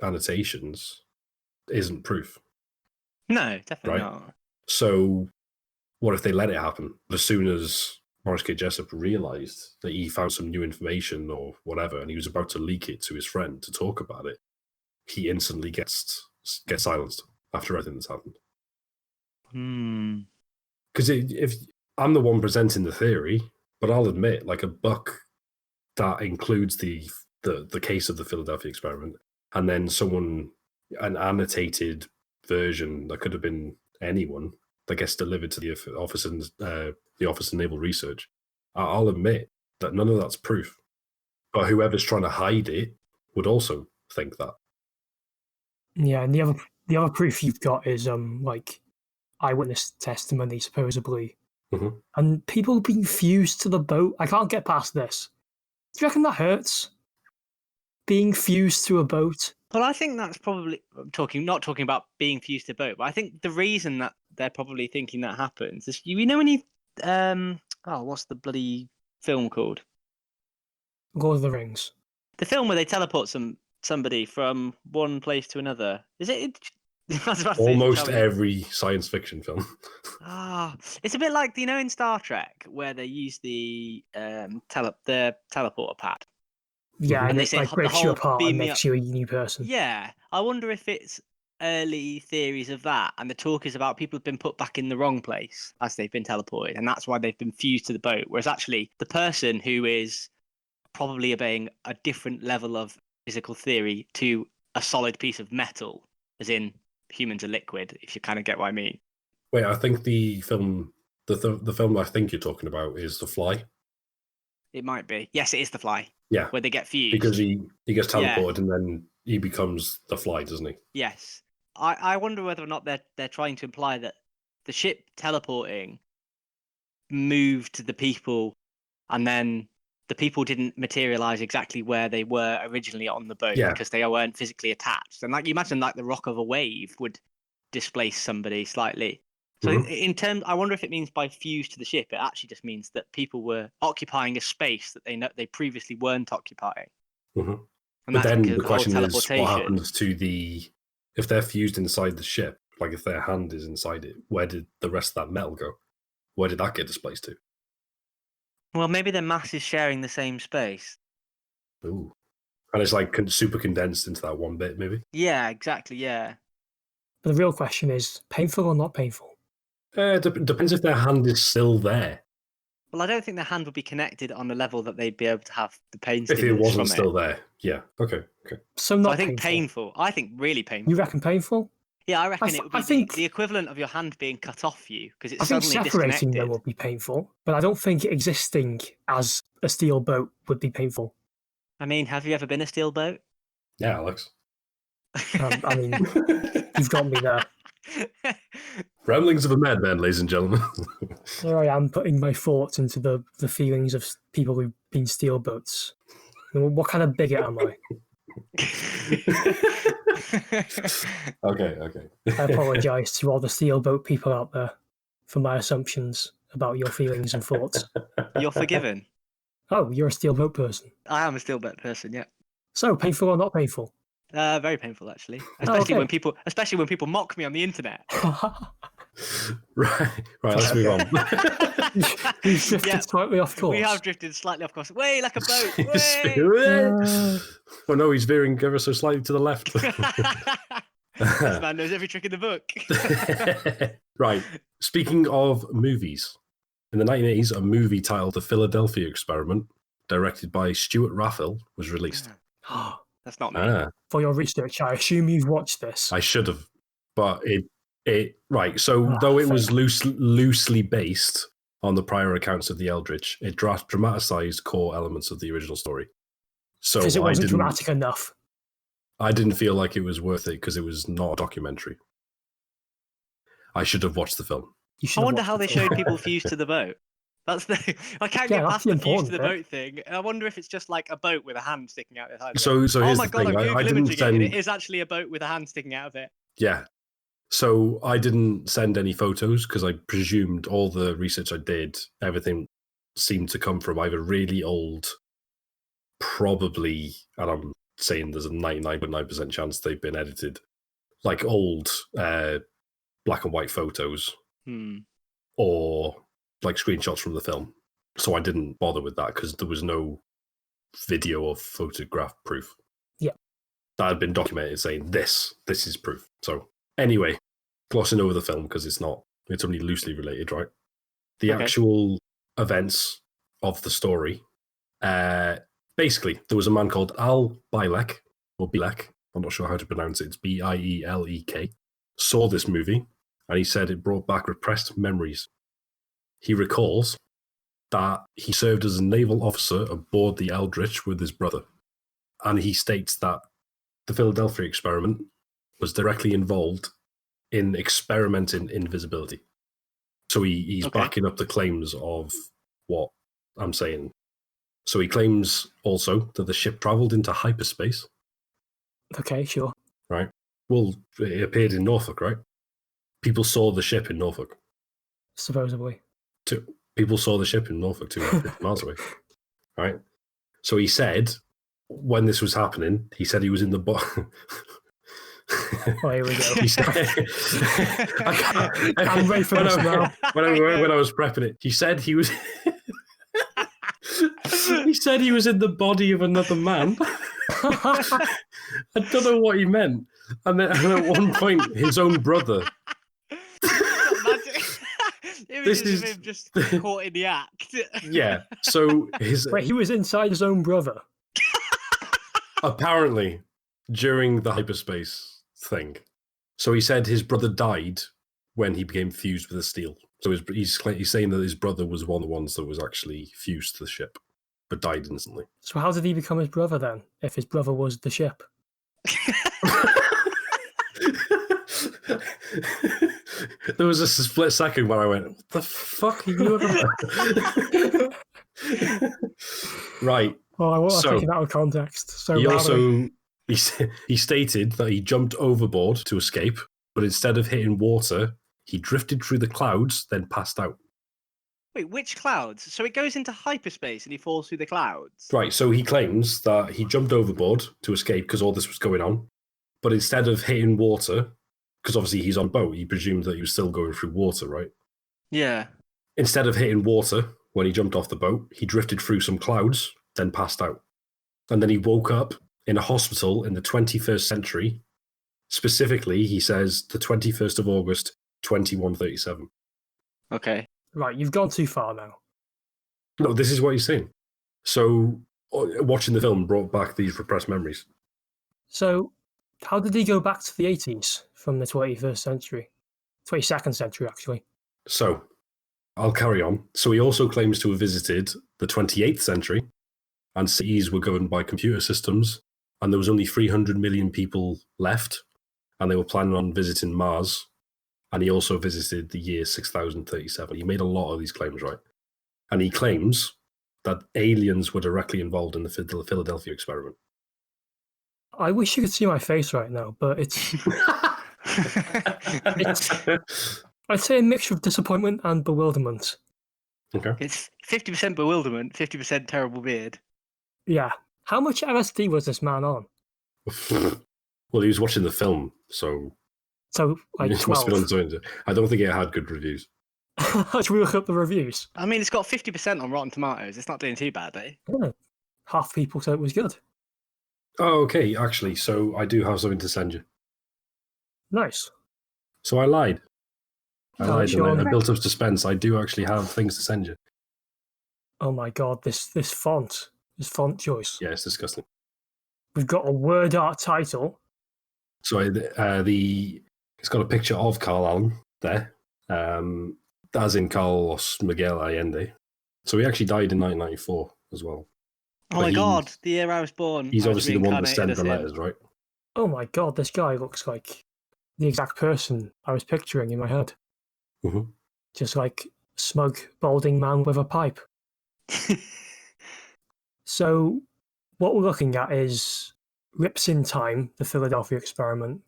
annotations isn't proof. No, definitely not. So what if they let it happen? As soon as Morris K. Jessup realized that he found some new information or whatever, and he was about to leak it to his friend to talk about it, he instantly gets silenced after everything that's happened. Because if I'm the one presenting the theory, but I'll admit, like a book that includes the case of the Philadelphia experiment, and then an annotated version that could have been anyone that gets delivered to the Office of Naval Research, I'll admit that none of that's proof. But whoever's trying to hide it would also think that. Yeah, and the other proof you've got is like eyewitness testimony, supposedly, and people being fused to the boat. I can't get past this. Do you reckon that hurts? Being fused to a boat? Well, I think that's probably not talking about being fused to a boat, but I think the reason that they're probably thinking that happens is when you what's the bloody film called? Lord of the Rings. The film where they teleport somebody from one place to another. Is it? Almost every science fiction film. It's a bit like in Star Trek where they use the teleporter pad. Yeah, and they say breaks you apart and makes you a new person. Yeah, I wonder if it's early theories of that, and the talk is about people have been put back in the wrong place as they've been teleported, and that's why they've been fused to the boat. Whereas actually, the person who is probably obeying a different level of physical theory to a solid piece of metal, as in humans are liquid, if you kind of get what I mean. Wait, I think the film I think you're talking about is The Fly. It might be. Yes, it is The Fly. Yeah. Where they get fused. Because he gets teleported and then he becomes the Fly, doesn't he? Yes. I wonder whether or not they're trying to imply that the ship teleporting moved the people and then the people didn't materialize exactly where they were originally on the boat because they weren't physically attached. And like you imagine like the rock of a wave would displace somebody slightly. So in terms, I wonder if it means by fused to the ship, it actually just means that people were occupying a space that they previously weren't occupying. And but then the question is, what happens to if they're fused inside the ship, like if their hand is inside it, where did the rest of that metal go? Where did that get displaced to? Well, maybe their mass is sharing the same space. Ooh. And it's like super condensed into that one bit, maybe? Yeah, exactly, yeah. But the real question is, painful or not painful? Depends if their hand is still there. Well, I don't think their hand would be connected on a level that they'd be able to have the pain if it wasn't still there. Yeah. Okay. So I think painful. I think really painful. You reckon painful? Yeah, I reckon it would be the equivalent of your hand being cut off you because it's suddenly disconnected. I think separating them would be painful, but I don't think existing as a steel boat would be painful. I mean, have you ever been a steel boat? Yeah, Alex. I mean, you've got me there. Ramblings of a Madman, ladies and gentlemen. Here I am putting my thoughts into the feelings of people who've been steel boats. What kind of bigot am I? Okay. I apologise to all the steel boat people out there for my assumptions about your feelings and thoughts. You're forgiven. Oh, you're a steel boat person. I am a steel boat person, yeah. So, painful or not painful? Very painful, actually. Especially when people mock me on the internet. Right, let's move on. We've drifted slightly off course. We have drifted slightly off course. Way like a boat. Way! Oh no, he's veering ever so slightly to the left. This man knows every trick in the book. Right. Speaking of movies, in the 1980s, a movie titled The Philadelphia Experiment, directed by Stuart Raphael, was released. That's not me. For your research, I assume you've watched this. I should have, but it right. So though it was loosely based on the prior accounts of the Eldritch, it dramatized core elements of the original story. So because it wasn't dramatic enough. I didn't feel like it was worth it because it was not a documentary. I should have watched the film. I wonder how they showed people fused to the boat. I can't get past the fused to the boat thing. I wonder if it's just like a boat with a hand sticking out of it. So here's oh my the god, thing. I'm I Google didn't imaging it. It is actually a boat with a hand sticking out of it. Yeah. So I didn't send any photos because I presumed all the research I did, everything seemed to come from either really old, probably, and I'm saying there's a 99.9% chance they've been edited, like old black and white photos or like screenshots from the film. So I didn't bother with that because there was no video or photograph proof. Yeah. That had been documented saying this is proof. So anyway, glossing over the film because it's only loosely related, right? The actual events of the story, basically, there was a man called Al Bielek, or Bielek, I'm not sure how to pronounce it, it's Bielek, saw this movie, and he said it brought back repressed memories. He recalls that he served as a naval officer aboard the Eldritch with his brother, and he states that the Philadelphia experiment was directly involved in experimenting invisibility. So he's backing up the claims of what I'm saying. So he claims also that the ship travelled into hyperspace. Okay, sure. Right. Well, it appeared in Norfolk, right? People saw the ship in Norfolk. Supposedly. People saw the ship in Norfolk 250 miles away. Right. So he said, when this was happening, he said he was in the Oh, here we go. He said, I can't wait for this now. When I was prepping it, he said he was. He said he was in the body of another man. I don't know what he meant. And then at one point, his own brother. This is him just caught in the act. Yeah. So wait, he was inside his own brother. Apparently, during the hyperspace thing. So he said his brother died when he became fused with the steel. So he's saying that his brother was one of the ones that was actually fused to the ship, but died instantly. So how did he become his brother then, if his brother was the ship? There was a split second where I went, what the fuck are you about? Right. Well, I won't take it out of context. So he stated that he jumped overboard to escape, but instead of hitting water, he drifted through the clouds, then passed out. Wait, which clouds? So it goes into hyperspace and he falls through the clouds? Right, so he claims that he jumped overboard to escape because all this was going on, but instead of hitting water, because obviously he's on a boat, he presumed that he was still going through water, right? Yeah. Instead of hitting water, when he jumped off the boat, he drifted through some clouds, then passed out. And then he woke up in a hospital in the 21st century. Specifically, he says the 21st of August, 2137. Okay. Right, you've gone too far now. No, this is what he's saying. So watching the film brought back these repressed memories. So How did he go back to the 80s from the 21st century? 22nd century, actually. So, I'll carry on. So he also claims to have visited the 28th century, and cities were governed by computer systems, and there was only 300 million people left, and they were planning on visiting Mars, and he also visited the year 6037. He made a lot of these claims, right? And he claims that aliens were directly involved in the Philadelphia experiment. I wish you could see my face right now, but it's I'd say a mixture of disappointment and bewilderment. Okay. It's 50% bewilderment, 50% terrible beard. Yeah. How much LSD was this man on? Well, he was watching the film, so like 12. I don't think it had good reviews. Should we look up the reviews? I mean, it's got 50% on Rotten Tomatoes. It's not doing too bad, eh? Yeah. Half people said it was good. Oh, okay, actually, so I do have something to send you. Nice. So I lied. I built up suspense. I do actually have things to send you. Oh my god, this font choice. Yeah, it's disgusting. We've got a word art title. So it's got a picture of Carl Allen there, as in Carlos Miguel Allende. So he actually died in 1994 as well. Oh my god, the year I was born. He's obviously the one that sent the letters, right? Oh my god, this guy looks like the exact person I was picturing in my head. Mm-hmm. Just like smug, balding man with a pipe. So what we're looking at is Rips in Time, the Philadelphia experiment.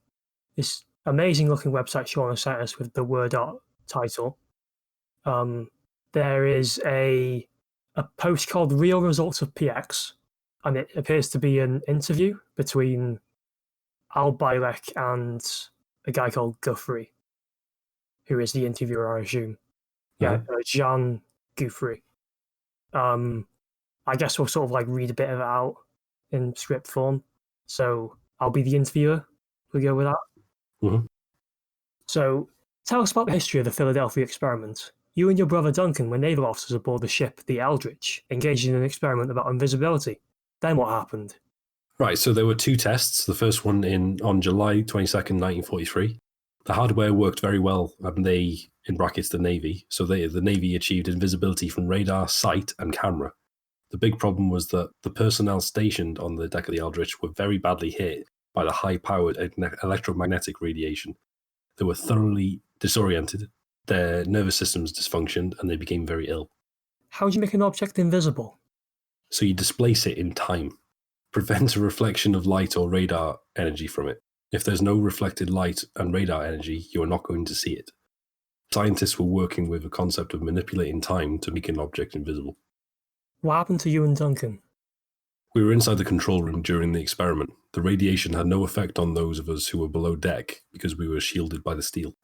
This amazing looking website Sean has sent us with the word art title. There is a post called Real Results of PX, and it appears to be an interview between Al Bielek and a guy called Guthrie, who is the interviewer, I assume. Yeah, Jean Guthrie. I guess we'll sort of like read a bit of it out in script form. So I'll be the interviewer. We go with that. Mm-hmm. So tell us about the history of the Philadelphia experiment. You and your brother Duncan were naval officers aboard the ship, the Eldridge, engaged in an experiment about invisibility. Then what happened? Right, so there were two tests. The first one on July 22nd, 1943. The hardware worked very well, and they, in brackets, the Navy. So the Navy achieved invisibility from radar, sight, and camera. The big problem was that the personnel stationed on the deck of the Eldridge were very badly hit by the high-powered electromagnetic radiation. They were thoroughly disoriented, their nervous systems dysfunctioned, and they became very ill. How do you make an object invisible? So you displace it in time. Prevent a reflection of light or radar energy from it. If there's no reflected light and radar energy, you are not going to see it. Scientists were working with a concept of manipulating time to make an object invisible. What happened to you and Duncan? We were inside the control room during the experiment. The radiation had no effect on those of us who were below deck because we were shielded by the steel.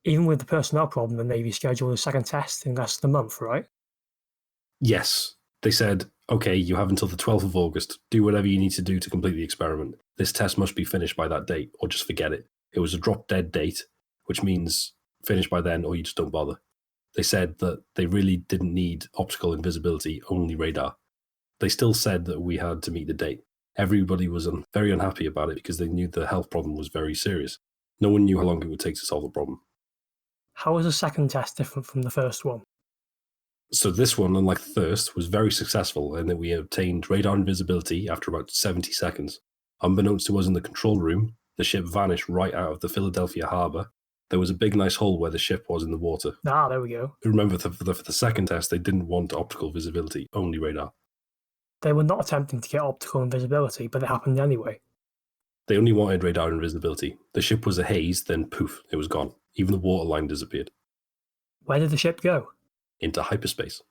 Even with the personnel problem, the Navy scheduled a second test in less than a month, right? Yes. They said, okay, you have until the 12th of August. Do whatever you need to do to complete the experiment. This test must be finished by that date, or just forget it. It was a drop-dead date, which means finish by then or you just don't bother. They said that they really didn't need optical invisibility, only radar. They still said that we had to meet the date. Everybody was very unhappy about it because they knew the health problem was very serious. No one knew how long it would take to solve the problem. How was the second test different from the first one? So this one, unlike the first, was very successful in that we obtained radar invisibility after about 70 seconds. Unbeknownst to us in the control room, the ship vanished right out of the Philadelphia harbour. There was a big nice hole where the ship was in the water. Ah, there we go. Remember, for the second test, they didn't want optical visibility, only radar. They were not attempting to get optical invisibility, but it happened anyway. They only wanted radar invisibility. The ship was a haze, then poof, it was gone. Even the waterline disappeared. Where did the ship go? Into hyperspace.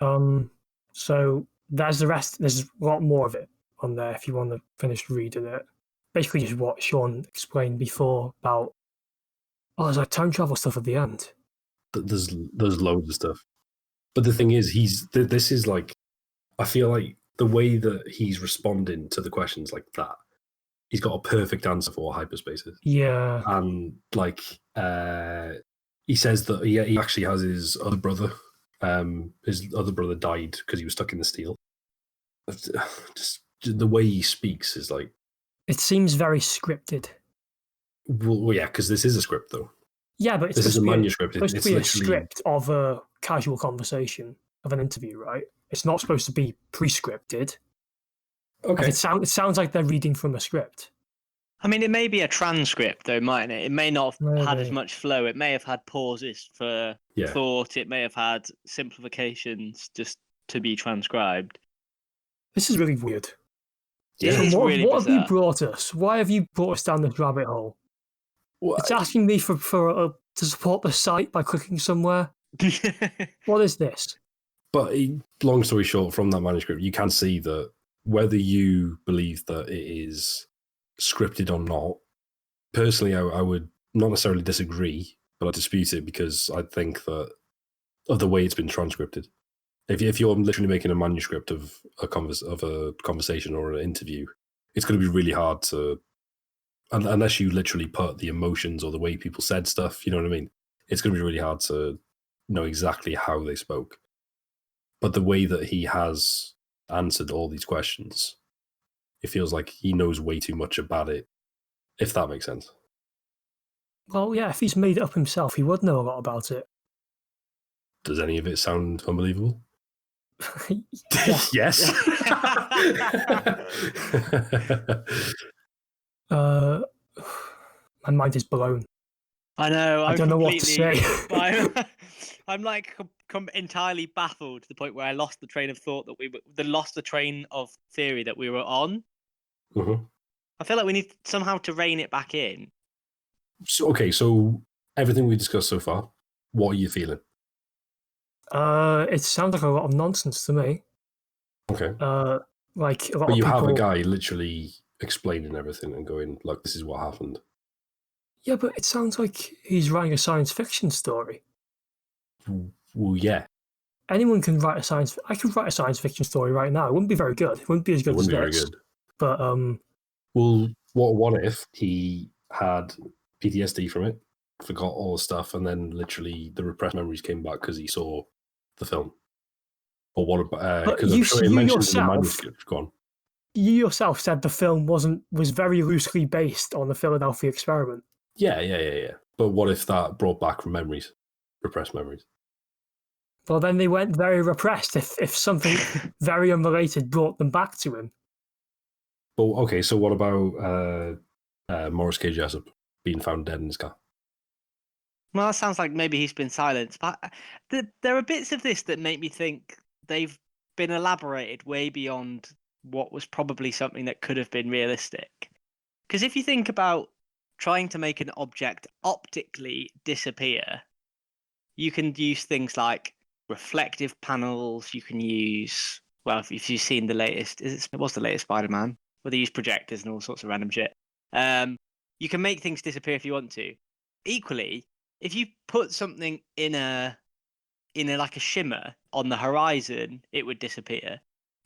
So there's the rest. There's a lot more of it on there if you want to finish reading it. Basically just what Sean explained before about, there's like time travel stuff at the end. There's loads of stuff. But the thing is, this is like, I feel like the way that he's responding to the questions like that, he's got a perfect answer for what hyperspace is. Yeah. And like, he says that he actually has his other brother. His other brother died because he was stuck in the steel. Just the way he speaks is like, It seems very scripted. Well, yeah, because this is a script, though. Yeah, but it's this is a manuscript. It's supposed to be literally a script of a casual conversation of an interview, right? It's not supposed to be pre-scripted. Okay. Like it sounds like they're reading from a script. I mean, it may be a transcript, though, mightn't it? It may not have had as much flow. It may have had pauses for thought. It may have had simplifications just to be transcribed. This is really weird. Yeah, it's what really bizarre. Have you brought us? Why have you brought us down this rabbit hole? What? It's asking me to support the site by clicking somewhere. What is this? But long story short, from that manuscript, you can see that whether you believe that it is scripted or not, personally, I would not necessarily disagree, but I dispute it because I think that of the way it's been transcripted. If you're literally making a manuscript of a conversation or an interview, it's going to be really hard to, unless you literally put the emotions or the way people said stuff, you know what I mean? It's going to be really hard to know exactly how they spoke. But the way that he has answered all these questions, it feels like he knows way too much about it, if that makes sense. Well, yeah, if he's made it up himself, he would know a lot about it. Does any of it sound unbelievable? Yes. My mind is blown. I know. I don't know what to say. I'm like entirely baffled to the point where I lost the train of thought lost the train of theory that we were on. Mm-hmm. I feel like we need somehow to rein it back in. So everything we discussed so far, what are you feeling? It sounds like a lot of nonsense to me. Okay. Like a lot but of you people... have a guy literally explaining everything and going, look, this is what happened. Yeah, but it sounds like he's writing a science fiction story. Well, yeah. Anyone can write I could write a science fiction story right now. It wouldn't be very good. It wouldn't be as good as this. Very good. But well, what if he had PTSD from it, forgot all the stuff, and then literally the repressed memories came back because he saw the film? Or what about? Because I'm sure it mentions in the manuscript. Go on. You yourself said the film was very loosely based on the Philadelphia experiment. Yeah. But what if that brought back memories, repressed memories? Well, then they went very repressed if something very unrelated brought them back to him. Well, okay, so what about Morris K. Jessup being found dead in his car? Well, that sounds like maybe he's been silenced. But there are bits of this that make me think they've been elaborated way beyond what was probably something that could have been realistic. Because if you think about trying to make an object optically disappear, you can use things like reflective panels. You can use, well, if you've seen the latest, it was the latest Spider-Man, where they use projectors and all sorts of random shit. You can make things disappear if you want to. Equally, if you put something in a like a shimmer on the horizon, it would disappear.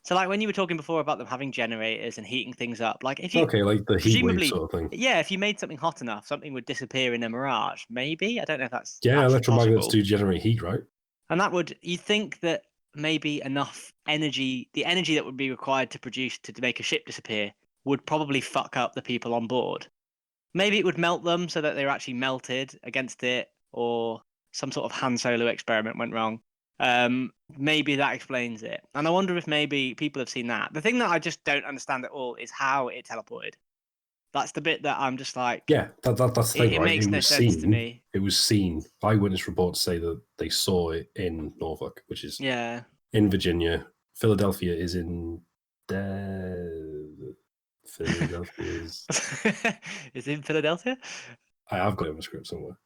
So, like when you were talking before about them having generators and heating things up, like if you like the heat wave sort of thing. Yeah, if you made something hot enough, something would disappear in a mirage. Maybe, I don't know if that's electromagnets do generate heat, right? And you think that maybe enough energy, the energy that would be required to produce to make a ship disappear, would probably fuck up the people on board. Maybe it would melt them so that they were actually melted against it, or some sort of Han Solo experiment went wrong. Maybe that explains it. And I wonder if maybe people have seen that. The thing that I just don't understand at all is how it teleported. That's the bit that I'm just like... Yeah, that's the thing, right? It makes no sense to me. It was seen. Eyewitness reports say that they saw it in Norfolk, which is in Virginia. Philadelphia is in... Philadelphia is... Is it in Philadelphia? I have got it on the script somewhere.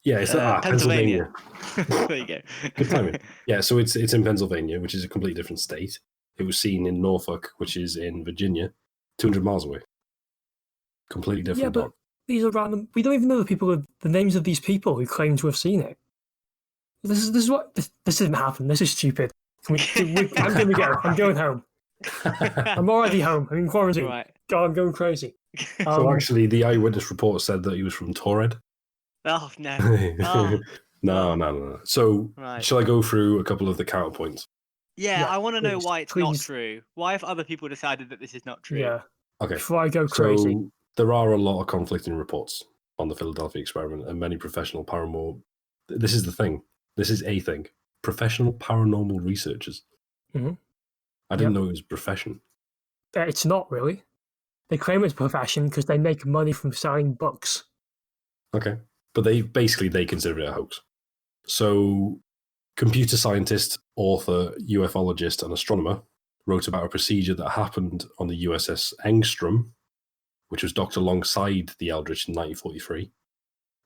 Yeah, it's Pennsylvania. There you go. Good timing. Yeah, so it's in Pennsylvania, which is a completely different state. It was seen in Norfolk, which is in Virginia, 200 miles away. Completely different. Yeah, but these are random. We don't even know the names of these people who claim to have seen it. This didn't happen. This is stupid. I'm going to go. I'm going home. I'm already home. I'm in quarantine. Right. God, I'm going crazy. So actually, the eyewitness report said that he was from Torred. Oh, no. No. So, shall I go through a couple of the counterpoints? Yeah, I want to know why it's not true. Why have other people decided that this is not true? Yeah. Okay. Before I go crazy. So there are a lot of conflicting reports on the Philadelphia experiment, and many professional paranormal. This is the thing. This is a thing. Professional paranormal researchers. Mm-hmm. I didn't know it was a profession. It's not really. They claim it's a profession because they make money from selling books. Okay. But they consider it a hoax. So, computer scientist, author, ufologist, and astronomer wrote about a procedure that happened on the USS Engstrom, which was docked alongside the Eldridge in 1943.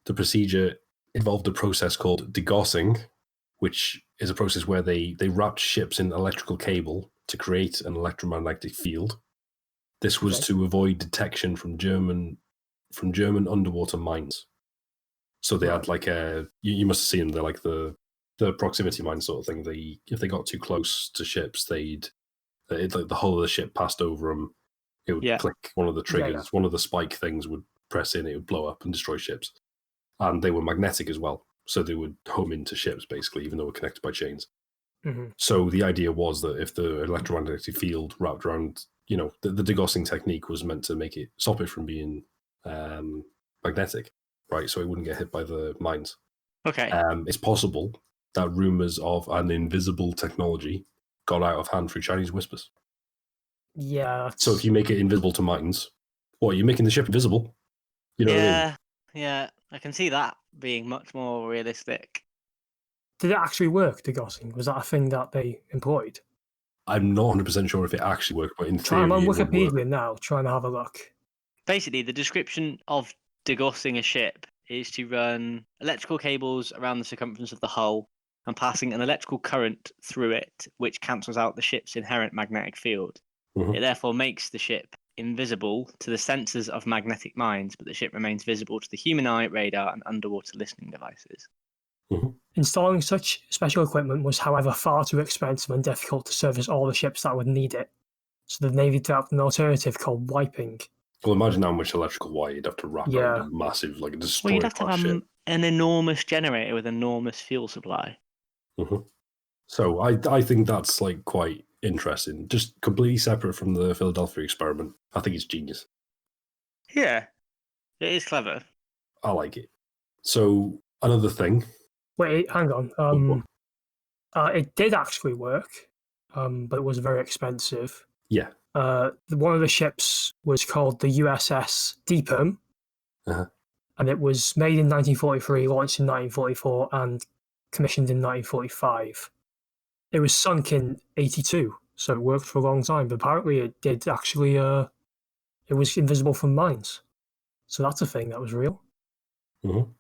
The procedure involved a process called degaussing, which is a process where they wrapped ships in electrical cable to create an electromagnetic field. This was to avoid detection from German underwater mines. So they had like you must have seen them. They're like the proximity mine sort of thing. If they got too close to ships, like the hull of the ship passed over them. It would click one of the triggers. One of the spike things would press in. It would blow up and destroy ships. And they were magnetic as well, so they would home into ships basically, even though we're connected by chains. Mm-hmm. So the idea was that if the electromagnetic field wrapped around, the degaussing technique was meant to stop it from being magnetic, right? So it wouldn't get hit by the mines. Okay. It's possible that rumors of an invisible technology got out of hand through Chinese whispers. Yeah. So if you make it invisible to mines, you're making the ship invisible. You know what I mean? Yeah, I can see that being much more realistic. Did it actually work, degaussing? Was that a thing that they employed? I'm not 100% sure if it actually worked, but in theory, I'm on Wikipedia now, trying to have a look. Basically, the description of degaussing a ship is to run electrical cables around the circumference of the hull and passing an electrical current through it, which cancels out the ship's inherent magnetic field. Mm-hmm. It therefore makes the ship invisible to the sensors of magnetic mines, but the ship remains visible to the human eye, radar, and underwater listening devices. Mm-hmm. Installing such special equipment was, however, far too expensive and difficult to service all the ships that would need it, so the Navy developed an alternative called wiping. Well, imagine how much electrical wire you'd have to wrap around a massive, like a destroyer. Well, you'd have to have an enormous generator with enormous fuel supply. Mm-hmm. So I think that's like quite interesting. Just completely separate from the Philadelphia experiment. I think it's genius. Yeah, it is clever. I like it. So another thing. Wait, hang on. It did actually work, but it was very expensive. Yeah. One of the ships was called the USS Deepam, and it was made in 1943, launched in 1944, and commissioned in 1945. It was sunk in 1982, so it worked for a long time, but apparently it did actually, it was invisible from mines. So that's a thing that was real. Mm-hmm.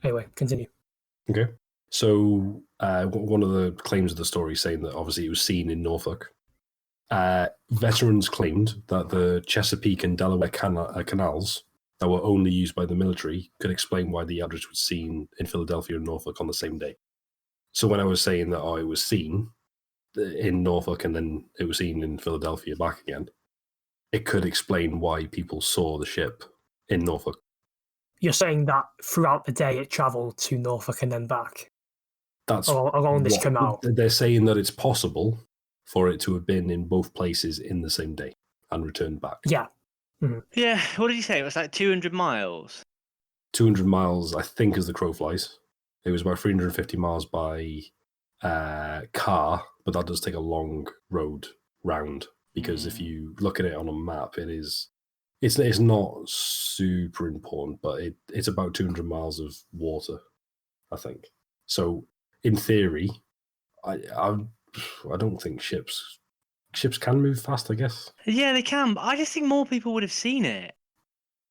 Anyway, continue. Okay. So one of the claims of the story saying that obviously it was seen in Norfolk. Veterans claimed that the Chesapeake and Delaware canals that were only used by the military could explain why the Eldridge was seen in Philadelphia and Norfolk on the same day. So when I was saying that it was seen in Norfolk and then it was seen in Philadelphia back again, it could explain why people saw the ship in Norfolk. You're saying that throughout the day it travelled to Norfolk and then back? That's along this canal? They're saying that it's possible for it to have been in both places in the same day and returned back. Yeah. Mm-hmm. Yeah, what did you say? It was like 200 miles? 200 miles, I think, as the crow flies. It was about 350 miles by car, but that does take a long road round because if you look at it on a map, it's not super important, but it's about 200 miles of water, I think. So in theory, I don't think ships can move fast, I guess. Yeah, they can, but I just think more people would have seen it.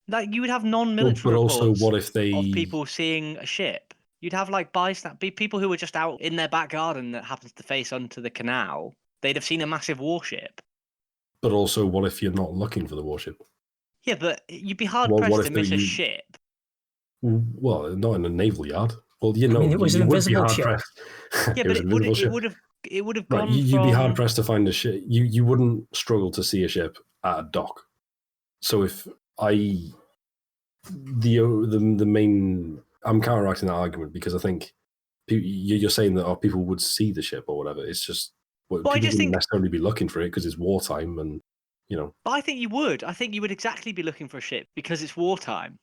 Like you would have non-military reports also, what if they of people seeing a ship. You'd have like people who were just out in their back garden that happens to face onto the canal. They'd have seen a massive warship. But also, what if you're not looking for the warship? Yeah, but you'd be hard-pressed to miss a ship. Well, not in a naval yard. Well, it was an invisible ship. Yeah, but it would have gone. Right, you'd be hard-pressed to find a ship. You wouldn't struggle to see a ship at a dock. So if the main, I'm counteracting that argument because I think you're saying that people would see the ship or whatever. It's just people wouldn't necessarily be looking for it because it's wartime and But I think you would. I think you would exactly be looking for a ship because it's wartime.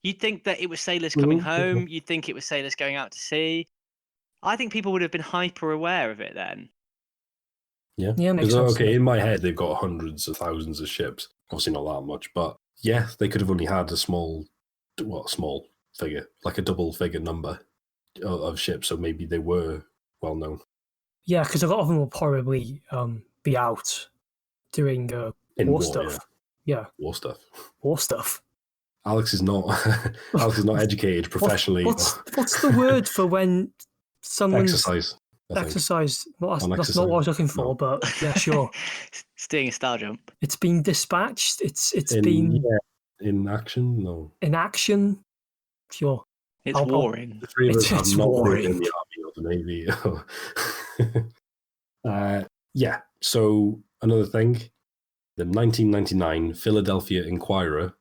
You'd think that it was sailors coming home. You'd think it was sailors going out to sea. I think people would have been hyper aware of it then. Yeah. Makes sense. Okay, in my head, they've got hundreds of thousands of ships. Obviously not that much, but yeah, they could have only had a small figure, like a double figure number of ships. So maybe they were well known. Yeah, because a lot of them will probably be out doing war stuff. Yeah. War stuff. War stuff. Alex is not educated professionally. What's the word for when someone's exercise? Exercise. Well, that's not what I was looking for, but yeah, sure. It's doing a star jump. It's been dispatched. It's been in action. No, in action. Sure. It's warring. The three of us have not been in the army or the navy. Yeah. So another thing, the 1999 Philadelphia Inquirer.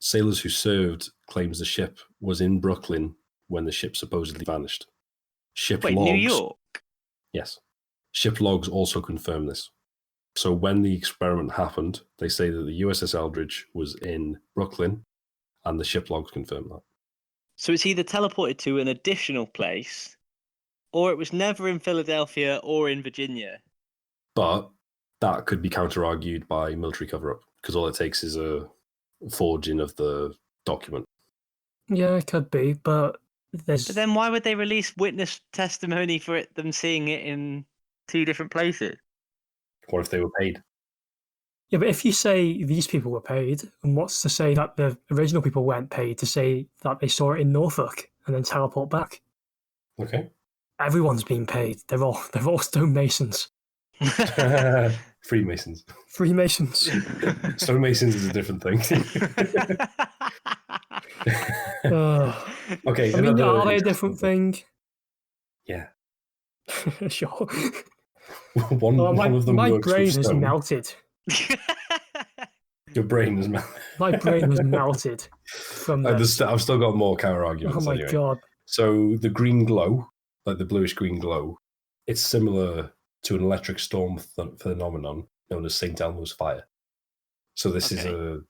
Sailors who served claims the ship was in Brooklyn when the ship supposedly vanished. Logs, New York? Yes. Ship logs also confirm this. So when the experiment happened, they say that the USS Eldridge was in Brooklyn, and the ship logs confirm that. So it's either teleported to an additional place, or it was never in Philadelphia or in Virginia. But that could be counter-argued by military cover-up, because all it takes is a forging of the document. Yeah, it could be, but there's... But then why would they release witness testimony for them seeing it in two different places? What if they were paid? Yeah, but if you say these people were paid, and what's to say that the original people weren't paid to say that they saw it in Norfolk and then teleport back? Okay. Everyone's been paid. They're all stonemasons. Freemasons. Freemasons. Stonemasons is a different thing. Okay. I mean, are they a different thing? Yeah. Sure. One of them. My brain has melted. Your brain is melted. My brain was melted from this. I've still got more counter arguments. Oh my god! So the green glow, like the bluish green glow, it's similar to an electric storm phenomenon known as St. Elmo's fire. So this is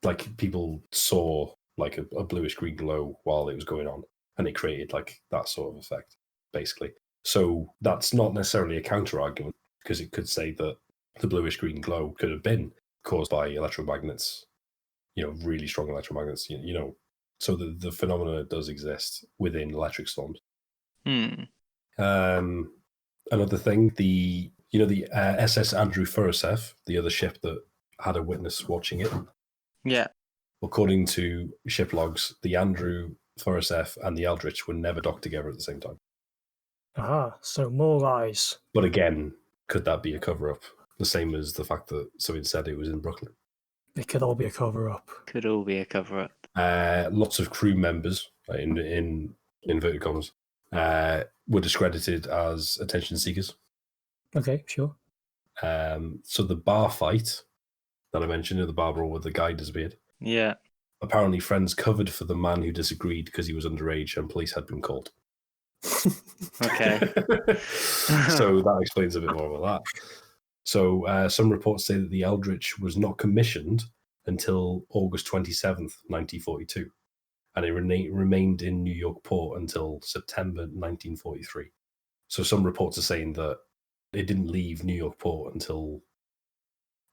like people saw like a bluish green glow while it was going on, and it created like that sort of effect, basically. So that's not necessarily a counter argument, because it could say that the bluish green glow could have been caused by electromagnets, really strong electromagnets, so the phenomena does exist within electric storms. Another thing, the SS Andrew Furuseth, the other ship that had a witness watching it. Yeah. According to ship logs, the Andrew Furuseth and the Eldritch were never docked together at the same time. So more lies. But again, could that be a cover-up? The same as the fact that someone said it was in Brooklyn. It could all be a cover-up. Could all be a cover-up. Lots of crew members, in inverted commas, were discredited as attention seekers. Okay, sure. So the bar fight that I mentioned, the bar brawl with the guy disappeared. Yeah. Apparently, friends covered for the man who disagreed because he was underage and police had been called. Okay. So that explains a bit more about that. So some reports say that the Eldritch was not commissioned until August 27th, 1942, and it remained in New York port until September 1943. So some reports are saying that it didn't leave New York port until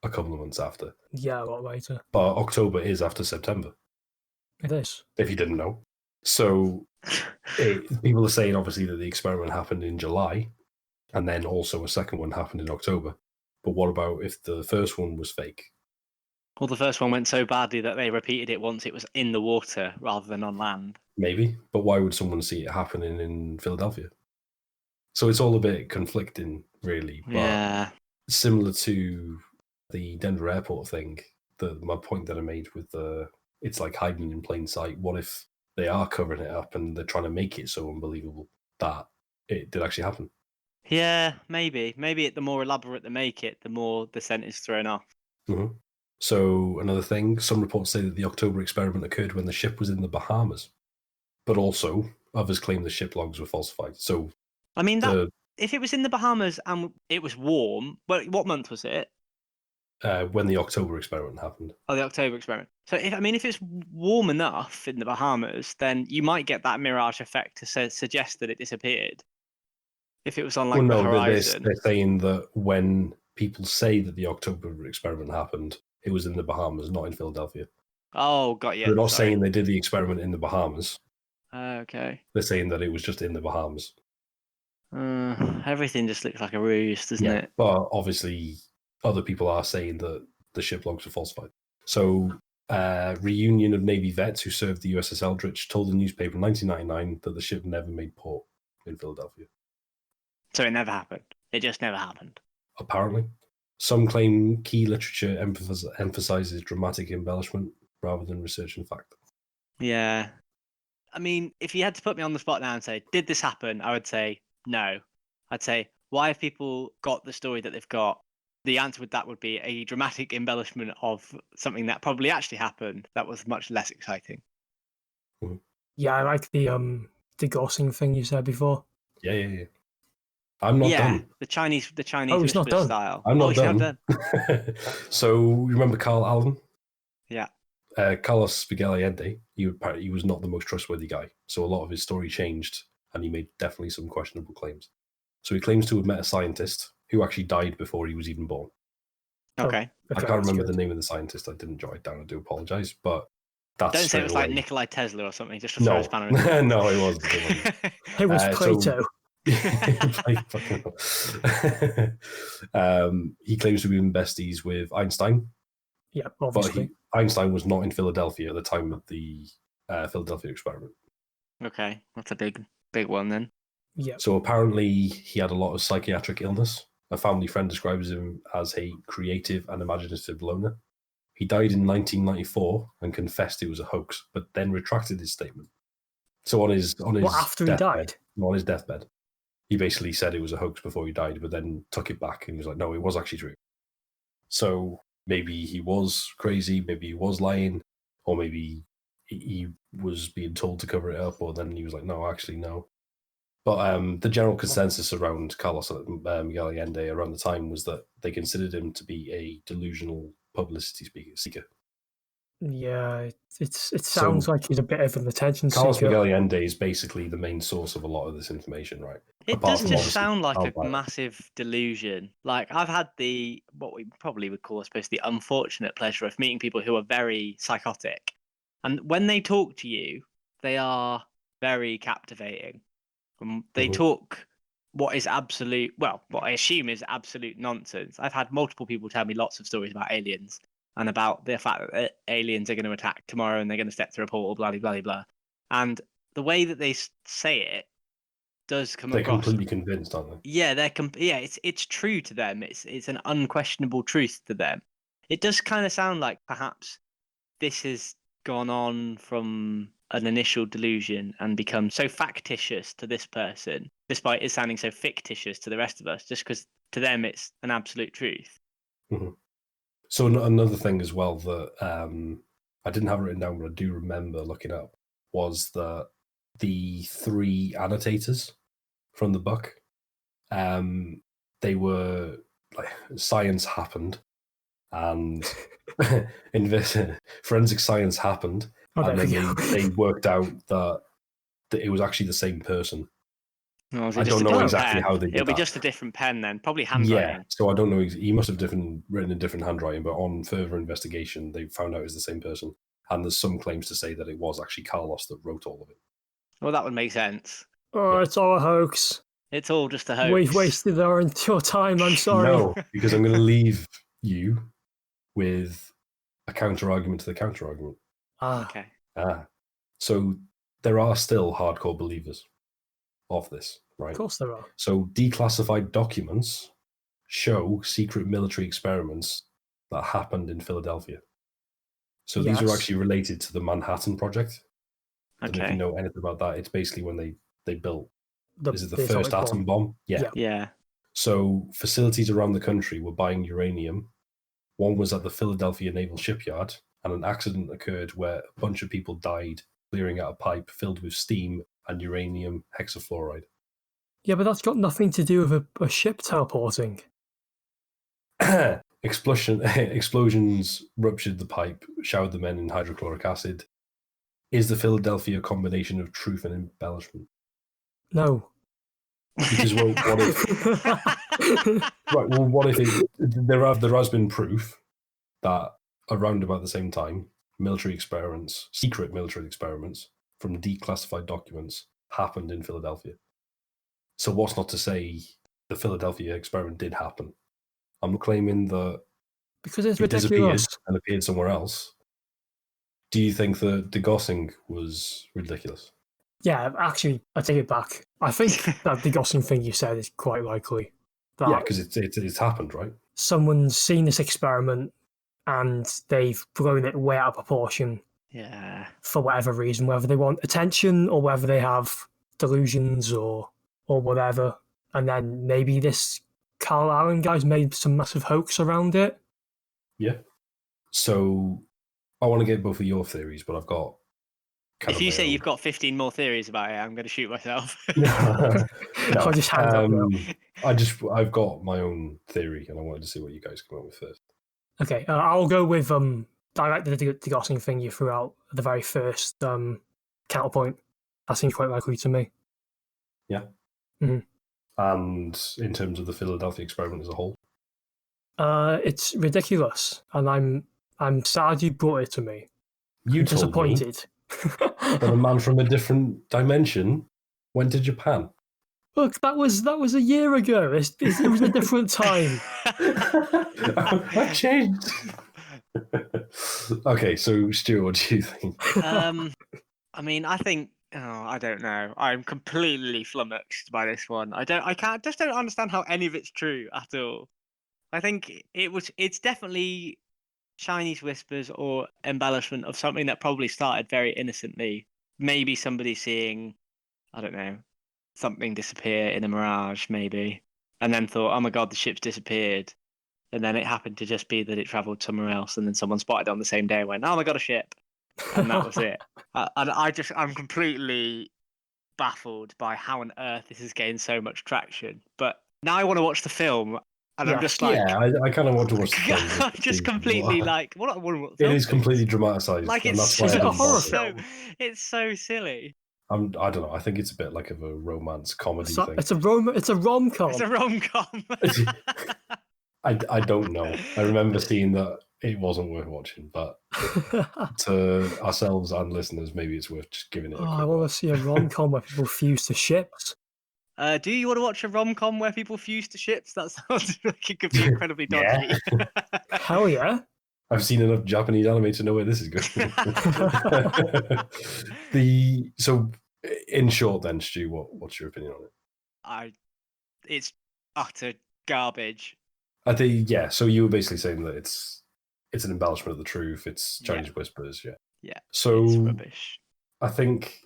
a couple of months after. Yeah, a lot later. But October is after September. It is. If you didn't know. So people are saying, obviously, that the experiment happened in July, and then also a second one happened in October. But what about if the first one was fake? Well, the first one went so badly that they repeated it once it was in the water rather than on land. Maybe. But why would someone see it happening in Philadelphia? So it's all a bit conflicting, really. But yeah. Similar to the Denver airport thing, my point that I made with it's like hiding in plain sight. What if they are covering it up and they're trying to make it so unbelievable that it did actually happen? Yeah, maybe. Maybe the more elaborate they make it, the more the scent is thrown off. Mm-hmm. So another thing, some reports say that the October experiment occurred when the ship was in the Bahamas, but also others claim the ship logs were falsified. So, I mean, if it was in the Bahamas and it was warm, well, what month was it? when the October experiment happened. Oh, the October experiment. So, if it's warm enough in the Bahamas, then you might get that mirage effect to suggest that it disappeared. If it was on the horizon. They're saying that when people say that the October experiment happened, it was in the Bahamas, not in Philadelphia. Oh, got you. They're not saying they did the experiment in the Bahamas. Okay. They're saying that it was just in the Bahamas. Everything just looks like a ruse, doesn't it? But obviously, other people are saying that the ship logs were falsified. So, reunion of Navy vets who served the USS Eldridge told the newspaper in 1999 that the ship never made port in Philadelphia. So it never happened. It just never happened. Apparently. Some claim key literature emphasizes dramatic embellishment rather than research and fact. Yeah. If you had to put me on the spot now and say, did this happen? I would say no. I'd say, why have people got the story that they've got? The answer with that would be a dramatic embellishment of something that probably actually happened that was much less exciting. Mm-hmm. Yeah, I like the gossing thing you said before. Yeah. I'm not done. The Chinese he's not done. style. I'm not done. Not done. So, remember Carl Allen? Yeah. Carlos Miguel Allende, he was not the most trustworthy guy. So a lot of his story changed, and he made definitely some questionable claims. So he claims to have met a scientist who actually died before he was even born. Okay. I can't remember the name of the scientist. I didn't jot it down. I do apologize, but that's don't say it was like Nikolai Tesla or something. Just to throw a spanner in the No, it wasn't. It was Plato. He claims to be in besties with Einstein. Yeah, obviously. But Einstein was not in Philadelphia at the time of the Philadelphia experiment. Okay, that's a big one then. Yeah. So apparently he had a lot of psychiatric illness. A family friend describes him as a creative and imaginative loner. He died in 1994 and confessed it was a hoax, but then retracted his statement. So on his after he died? On his deathbed, he basically said it was a hoax before he died, but then took it back and he was like, no, it was actually true. So maybe he was crazy, maybe he was lying, or maybe he was being told to cover it up, or then he was like, no, actually, no. But the general consensus around Carlos Miguel Allende around the time was that they considered him to be a delusional publicity seeker. Yeah, it sounds like he's a bit of an attention seeker. Carlos Miguel Allende is basically the main source of a lot of this information, right? It does just sound like a massive delusion. Like, I've had what we probably would call, I suppose, the unfortunate pleasure of meeting people who are very psychotic. And when they talk to you, they are very captivating. They talk what is what I assume is absolute nonsense. I've had multiple people tell me lots of stories about aliens and about the fact that aliens are going to attack tomorrow and they're going to step through a portal, blah, blah, blah, blah. And the way that they say it does come across. They're completely convinced, aren't they? Yeah, it's true to them. It's an unquestionable truth to them. It does kind of sound like perhaps this has gone on from an initial delusion and become so factitious to this person, despite it sounding so fictitious to the rest of us, just because to them it's an absolute truth. Mm-hmm. So another thing as well that I didn't have it written down, but I do remember looking up, was that the three annotators from the book, they were like, science happened, and forensic science happened, and then they worked out that it was actually the same person. Oh, I don't know exactly how they did that. It'll be just a different pen then, probably handwriting. Yeah, so I don't know. He must have written in different handwriting, but on further investigation, they found out it's the same person. And there's some claims to say that it was actually Carlos that wrote all of it. Well, that would make sense. Oh, yeah. It's all a hoax. It's all just a hoax. We've wasted your time, I'm sorry. No, because I'm going to leave you with a counter-argument to the counter-argument. Okay. So there are still hardcore believers of this, right? Of course there are. So declassified documents show secret military experiments that happened in Philadelphia. So these are actually related to the Manhattan Project. I don't know if you know anything about that. It's basically when they built the first atom bomb. Yeah. So facilities around the country were buying uranium. One was at the Philadelphia Naval Shipyard, and an accident occurred where a bunch of people died clearing out a pipe filled with steam and uranium hexafluoride. Yeah, but that's got nothing to do with a ship teleporting. Explosions ruptured the pipe, showered the men in hydrochloric acid. Is the Philadelphia a combination of truth and embellishment? No. Because what if? Right. Well, what if there has been proof that around about the same time, secret military experiments from declassified documents happened in Philadelphia. So what's not to say the Philadelphia experiment did happen? I'm not claiming that because it's it ridiculous disappeared and appeared somewhere else. Do you think that the Gossing was ridiculous? Yeah, actually, I take it back. I think that the Gossing thing you said is quite likely. Yeah, because it's happened, right? Someone's seen this experiment and they've blown it way out of proportion. Yeah. For whatever reason, whether they want attention or whether they have delusions or whatever. And then maybe this Carl Allen guy's made some massive hoax around it. Yeah. So I want to get both of your theories, but I've got. If you say you've got 15 more theories about it, I'm going to shoot myself. No. I'll just hand up now. I've got my own theory, and I wanted to see what you guys come up with first. Okay, I'll go with direct the Gossing thing you threw out at the very first counterpoint. That seems quite likely to me. Yeah. Mm-hmm. And in terms of the Philadelphia experiment as a whole, it's ridiculous, and I'm sad you brought it to me. You I'm told disappointed. Me that a man from a different dimension went to Japan. Look, that was a year ago. It was a different time. I've changed. Okay, so Stuart, what do you think? I mean, I think. Oh, I don't know. I'm completely flummoxed by this one. I just don't understand how any of it's true at all. I think it's definitely Chinese whispers or embellishment of something that probably started very innocently. Maybe somebody seeing, I don't know, something disappear in a mirage, maybe, and then thought, oh my God, the ship's disappeared. And then it happened to just be that it travelled somewhere else, and then someone spotted it on the same day and went, oh my God, a ship. And that was it. And I'm completely baffled by how on earth this has gained so much traction. But now I want to watch the film. And I'm just like, I kind of want to watch the film. I'm just completely like, what? It is completely dramatised. Like it's a horror film. It's so silly. I don't know. I think it's a bit like of a romance comedy thing. It's a rom-com. It's a rom-com. I don't know. I remember seeing that it wasn't worth watching, but to ourselves and listeners, maybe it's worth just giving it a quick I want to see a rom-com where people fuse to ships. Do you want to watch a rom-com where people fuse to ships? That sounds like it could be incredibly dodgy. Hell yeah. I've seen enough Japanese anime to know where this is going. So, in short then, Stu, what's your opinion on it? It's utter garbage. I think, yeah, so you were basically saying that it's an embellishment of the truth, it's Chinese whispers, yeah. Yeah, so it's rubbish. I think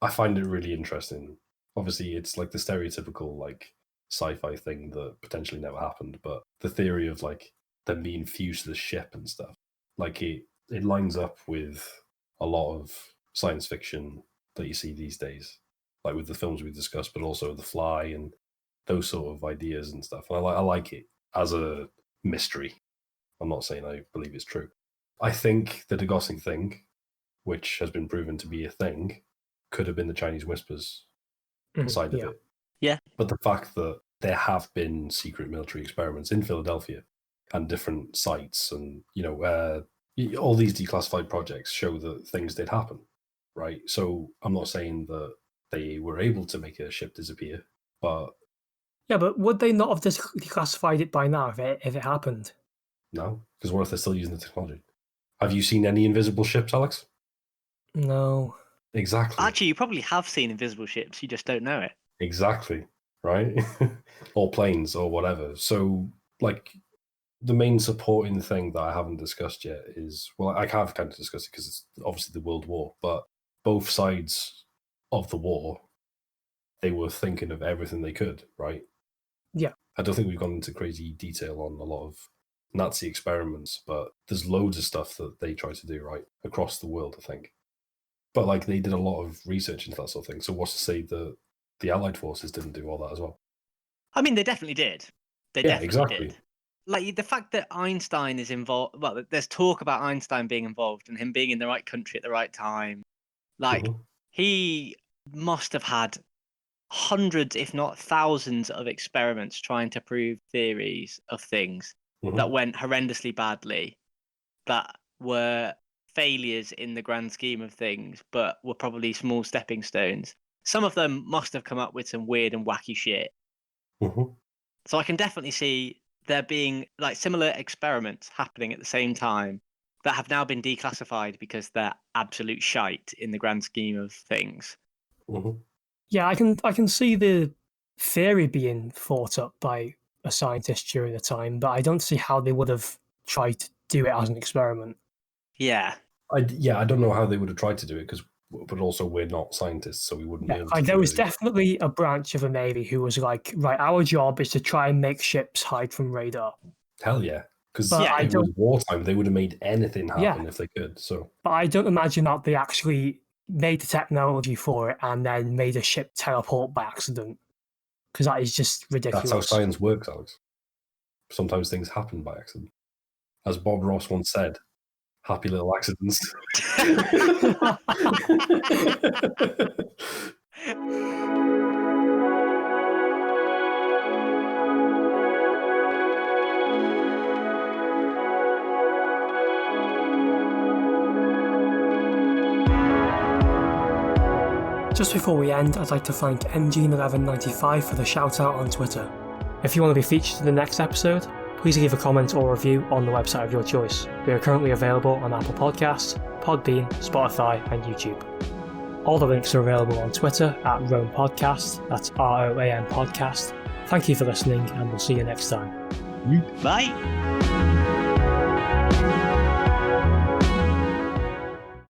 I find it really interesting. Obviously, it's like the stereotypical like sci-fi thing that potentially never happened, but the theory of like them being fused to the ship and stuff, like it lines up with a lot of science fiction that you see these days, like with the films we discussed, but also The Fly and those sort of ideas and stuff. And I like it as a mystery. I'm not saying I believe it's true. I think the degossing thing, which has been proven to be a thing, could have been the Chinese whispers side of it. Yeah. But the fact that there have been secret military experiments in Philadelphia and different sites, and all these declassified projects show that things did happen, right? So I'm not saying that they were able to make a ship disappear, but yeah, but would they not have declassified it by now if it happened? No, because what if they're still using the technology? Have you seen any invisible ships, Alex? No. Exactly. Actually, you probably have seen invisible ships. You just don't know it. Exactly. Right? Or planes or whatever. So, like, the main supporting thing that I haven't discussed yet is, well, I have kind of discussed it because it's obviously the World War, but both sides of the war, they were thinking of everything they could, right? Yeah. I don't think we've gone into crazy detail on a lot of Nazi experiments, but there's loads of stuff that they try to do, right, across the world, I think. But like they did a lot of research into that sort of thing. So what's to say that the Allied forces didn't do all that as well? I mean, they definitely did. They yeah, definitely exactly. did. like the fact that Einstein is involved. Well, there's talk about Einstein being involved and him being in the right country at the right time. Like he must have had hundreds, if not thousands, of experiments trying to prove theories of things that went horrendously badly, that were failures in the grand scheme of things, but were probably small stepping stones. Some of them must have come up with some weird and wacky shit. So I can definitely see there being like similar experiments happening at the same time that have now been declassified because they're absolute shite in the grand scheme of things. Yeah, I can see the theory being thought up by a scientist during the time, but I don't see how they would have tried to do it as an experiment. Yeah. I don't know how they would have tried to do it, but also we're not scientists, so we wouldn't be able to. There was definitely a branch of the Navy who was like, right, our job is to try and make ships hide from radar. Hell yeah. Because it was wartime, they would have made anything happen if they could. So, but I don't imagine that they actually made the technology for it and then made a ship teleport by accident. Because that is just ridiculous. That's how science works, Alex. Sometimes things happen by accident. As Bob Ross once said, happy little accidents. Just before we end, I'd like to thank MG1195 for the shout out on Twitter. If you want to be featured in the next episode, please leave a comment or review on the website of your choice. We are currently available on Apple Podcasts, Podbean, Spotify and YouTube. All the links are available on Twitter at Roam Podcast, that's ROAM Podcast. Thank you for listening and we'll see you next time. Bye!